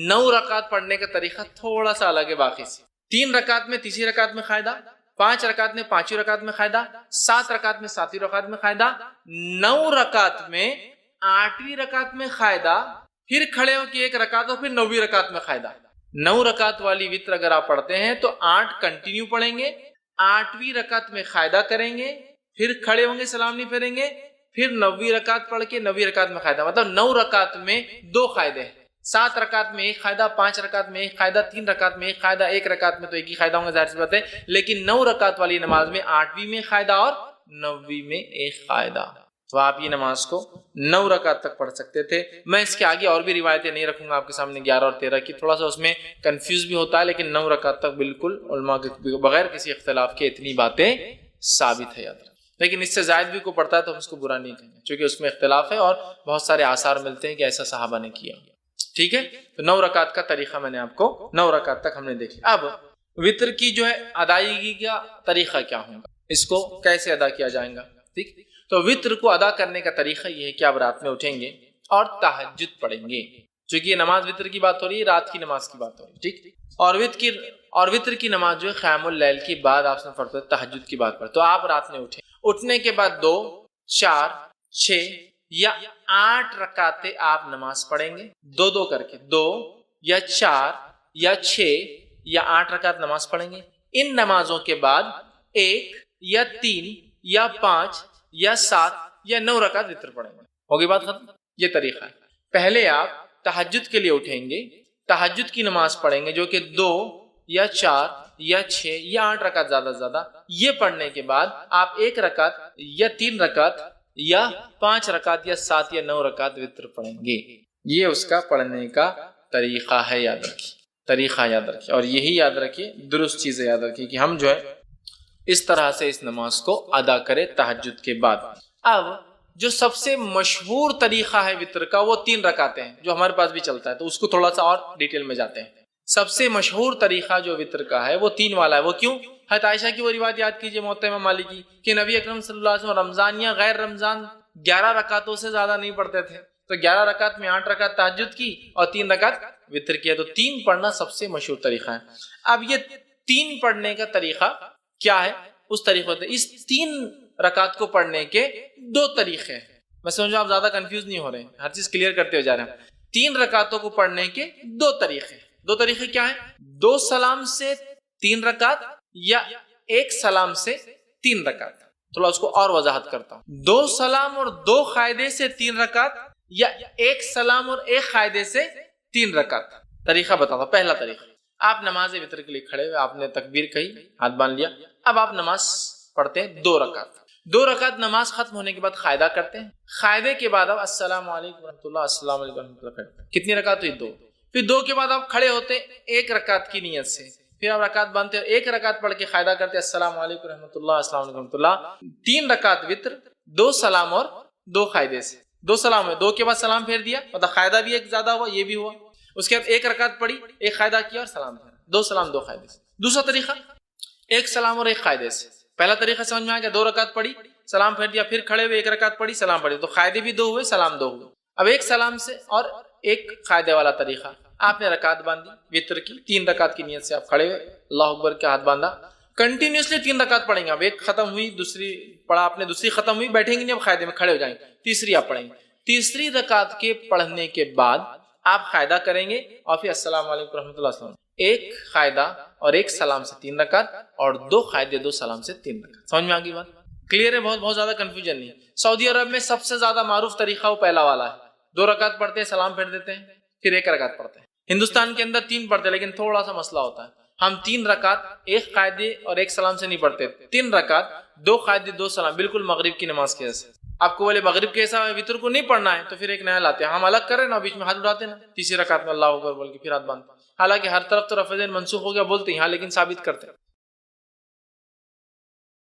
9 رکعت پڑھنے کا طریقہ تھوڑا سا الگ ہے باقی سے. 3 رکعت میں تیسری رکعت میں قاعدہ، 5 رکعت میں 5ویں رکعت میں قاعدہ، 7 رکعت میں 7ویں رکعت میں قاعدہ، 9 رکعت میں 8ویں رکعت میں قاعدہ، پھر کھڑے ہو کے 1 رکعت اور پھر 9ویں رکعت میں قاعدہ. 9 رکعت والی وتر اگر آپ پڑھتے ہیں تو 8 کنٹینیو پڑھیں گے، 8ویں رکعت میں قاعدہ کریں گے، پھر کھڑے ہوں گے، سلام نہیں پھیریں گے، پھر 9ویں رکعت پڑھ کے 9ویں رکعت میں قاعدہ. مطلب 9 رکعت میں 2 قاعدے ہیں. 7 رکعت میں 1 قاعدہ، 5 رکعت میں 1 قاعدہ، 3 رکعت میں 1 قاعدہ، 1 رکعت میں تو 1 ہی قاعدہ ہوگا ظاہر سی بات ہے. لیکن 9 رکعت والی نماز میں 8ویں میں قاعدہ اور 9ویں میں 1 قاعدہ. تو آپ یہ نماز کو 9 رکعت تک پڑھ سکتے تھے. میں اس کے آگے اور بھی روایتیں نہیں رکھوں گا آپ کے سامنے 11 اور 13 کی، تھوڑا سا اس میں کنفیوز بھی ہوتا ہے، لیکن 9 رکعت تک بالکل علماء کے بغیر کسی اختلاف کے اتنی باتیں ثابت ہے، یاد رکھیں. لیکن اس سے زائد بھی کوئی پڑھتا ہے تو ہم اس کو برا نہیں کہیں گے، چونکہ اس میں اختلاف ہے اور بہت سارے آثار ملتے ہیں کہ ایسا صحابہ نے کیا. ٹھیک ہے، تو 9 رکعت کا طریقہ میں نے آپ کو 9 رکعت تک ہم نے دیکھی. اب وتر کی جو ہے ادائیگی کا طریقہ کیا ہوگا، اس کو کیسے ادا کیا جائے گا. ٹھیک، تو وتر کو ادا کرنے کا طریقہ یہ ہے کہ آپ رات میں اٹھیں گے اور تہجد پڑھیں گے. چونکہ یہ نماز وتر کی بات ہو رہی ہے، رات کی نماز کی بات ہو رہی ہے. ٹھیک، اور وتر کی نماز جو ہے قیام اللیل کے بعد آپ سے پڑھتے ہیں، تہجد کی بات پر. تو آپ رات میں اٹھیں، اٹھنے کے بعد 2، 4، 6 یا 8 رکعتیں آپ نماز پڑھیں گے، 2 کر کے 2 یا 4 یا 6 یا 8 رکعت نماز پڑھیں گے. ان نمازوں کے بعد 1 یا 3 یا 5 یا 7 یا 9 رکعت وتر پڑھیں گے. ہوگی بات ختم. یہ طریقہ ہے. پہلے آپ تہجد کے لیے اٹھیں گے، تہجد کی نماز پڑھیں گے جو کہ 2 یا 4 یا 6 یا 8 رکعت زیادہ سے زیادہ. یہ پڑھنے کے بعد آپ 1 رکعت یا 3 رکعت یا 5 رکعت یا 7 یا 9 رکعت وتر پڑھیں گے. یہ اس کا پڑھنے کا طریقہ ہے، یاد رکھیے. طریقہ یاد رکھیے اور یہی یاد رکھیے، درست چیزیں یاد رکھیے کہ ہم جو ہے اس طرح سے اس نماز کو ادا کرے تہجد کے بعد. اب جو سب سے مشہور طریقہ ہے وتر کا وہ 3 رکعتیں ہیں جو ہمارے پاس بھی چلتا ہے، تو اس کو تھوڑا سا اور ڈیٹیل میں جاتے ہیں. سب سے مشہور طریقہ جو وتر کا ہے وہ 3 والا ہے. وہ کیوں؟ حضرت عائشہ کی وہ روایت یاد کیجئے موطا امام مالک کی کہ نبی اکرم صلی اللہ علیہ وسلم رمضان یا غیر رمضان 11 رکعتوں سے زیادہ نہیں پڑھتے تھے. تو 11 رکعت میں 8 رکعت تہجد کی اور 3 رکعت وطر کیا. تو 3 پڑھنا سب سے مشہور طریقہ ہے. اب یہ 3 پڑھنے کا طریقہ کیا ہے؟ اس طریقے سے اس 3 رکعت کو پڑھنے کے 2 طریقے ہیں. میں سمجھو آپ زیادہ کنفیوز نہیں ہو رہے ہیں, ہر چیز کلیئر کرتے ہوئے جا رہے ہیں. 3 رکعتوں کو پڑھنے کے 2 طریقے. 2 طریقے کیا ہیں؟ 2 سلام سے 3 رکعت یا 1 سلام سے 3 رکعت. تھوڑا اس کو اور وضاحت کرتا ہوں. 2 سلام اور 2 قاعدے سے 3 رکعت یا 1 سلام اور 1 قاعدے سے 3 رکعت. طریقہ بتاتا ہوں. پہلا طریقہ, آپ نماز وطر کے لیے کھڑے ہوئے, آپ نے تکبیر کہی, ہاتھ باندھ لیا. اب آپ نماز پڑھتے ہیں 2 رکعت. 2 رکعت نماز ختم ہونے کے بعد قاعدہ کرتے ہیں. قاعدے کے بعد آپ السلام علیکم ورحمۃ اللہ, السلام علیکم ورحمۃ اللہ. کتنی رکعت ہوئی؟ 2. پھر 2 کے بعد آپ کھڑے ہوتے 1 رکعت کی نیت سے. پھر آپ رکعت باندھتے ہیں, 1 رکعت پڑھ کے قاعدہ کرتے ہیں السلام علیکم ورحمۃ اللہ, السلام علیکم ورحمۃ اللہ. 3 رکعت وطر, 2 سلام اور 2 قاعدے سے. 2 سلام ہے, 2 کے بعد سلام پھیر دیا, مطلب قاعدہ بھی ایک زیادہ ہوا, یہ بھی ہوا. اس کے بعد 1 رکعت پڑھی, 1 قاعدہ کیا اور سلام پھیرا. 2 سلام 2 قاعدے سے. دوسرا طریقہ 1 سلام اور 1 قاعدے سے. پہلا طریقہ سمجھ میں آ گیا, 2 رکعت پڑھی, سلام پھیر دیا, پھر کھڑے ہوئے 1 رکعت پڑھی, سلام پڑھی, تو قاعدے بھی 2 ہوئے, سلام 2 ہوئے. اب 1 سلام سے اور 1 قاعدے والا طریقہ, آپ نے رکعت باندھی وطر کی, 3 رکعت کی نیت سے آپ کھڑے ہوئے, اللہ اکبر کے ہاتھ باندھا, کنٹینیوسلی 3 رکعت پڑھیں گے. اب 1 ختم ہوئی, دوسری پڑھا آپ نے, دوسری ختم ہوئی, بیٹھیں گے نہیں, اب قاعدے میں کھڑے ہو جائیں گے, تیسری آپ پڑھیں گے. تیسری رکعت کے پڑھنے کے بعد آپ قاعدہ کریں گے اور پھر السلام علیکم رحمۃ اللہ وسلم. 1 قاعدہ اور 1 سلام سے 3 رکعت اور 2 قاعدے 2 سلام سے 3 رکعت. سمجھ میں آ گئی بات؟ کلیئر ہے؟ بہت زیادہ کنفیوژن نہیں. سعودی عرب میں سب سے زیادہ معروف طریقہ وہ پہلا والا ہے. 2 رکعت پڑھتے ہیں, سلام پھیر دیتے ہیں, پھر 1 رکعت پڑھتے ہیں. ہندوستان کے اندر 3 پڑھتے ہیں, لیکن تھوڑا سا مسئلہ ہوتا ہے. ہم 3 رکعت 1 قاعدے اور 1 سلام سے نہیں پڑھتے, 3 رکعت 2 قاعدے 2 سلام, بالکل مغرب کی نماز کے جیسے. آپ کو بولے مغرب کے ایسا وطر کو نہیں پڑھنا ہے, تو پھر ایک نیا لاتے ہیں. ہم الگ کریں نا, بیچ میں ہاتھ اٹھاتے نا, تیسری رکعت میں اللہ اکبر بول کے پھر ہاتھ باندھتے. حالانکہ ہر طرف تو رفع ذہن منسوخ ہو گیا بولتے ہیں, ہاں لیکن ثابت کرتے ہیں.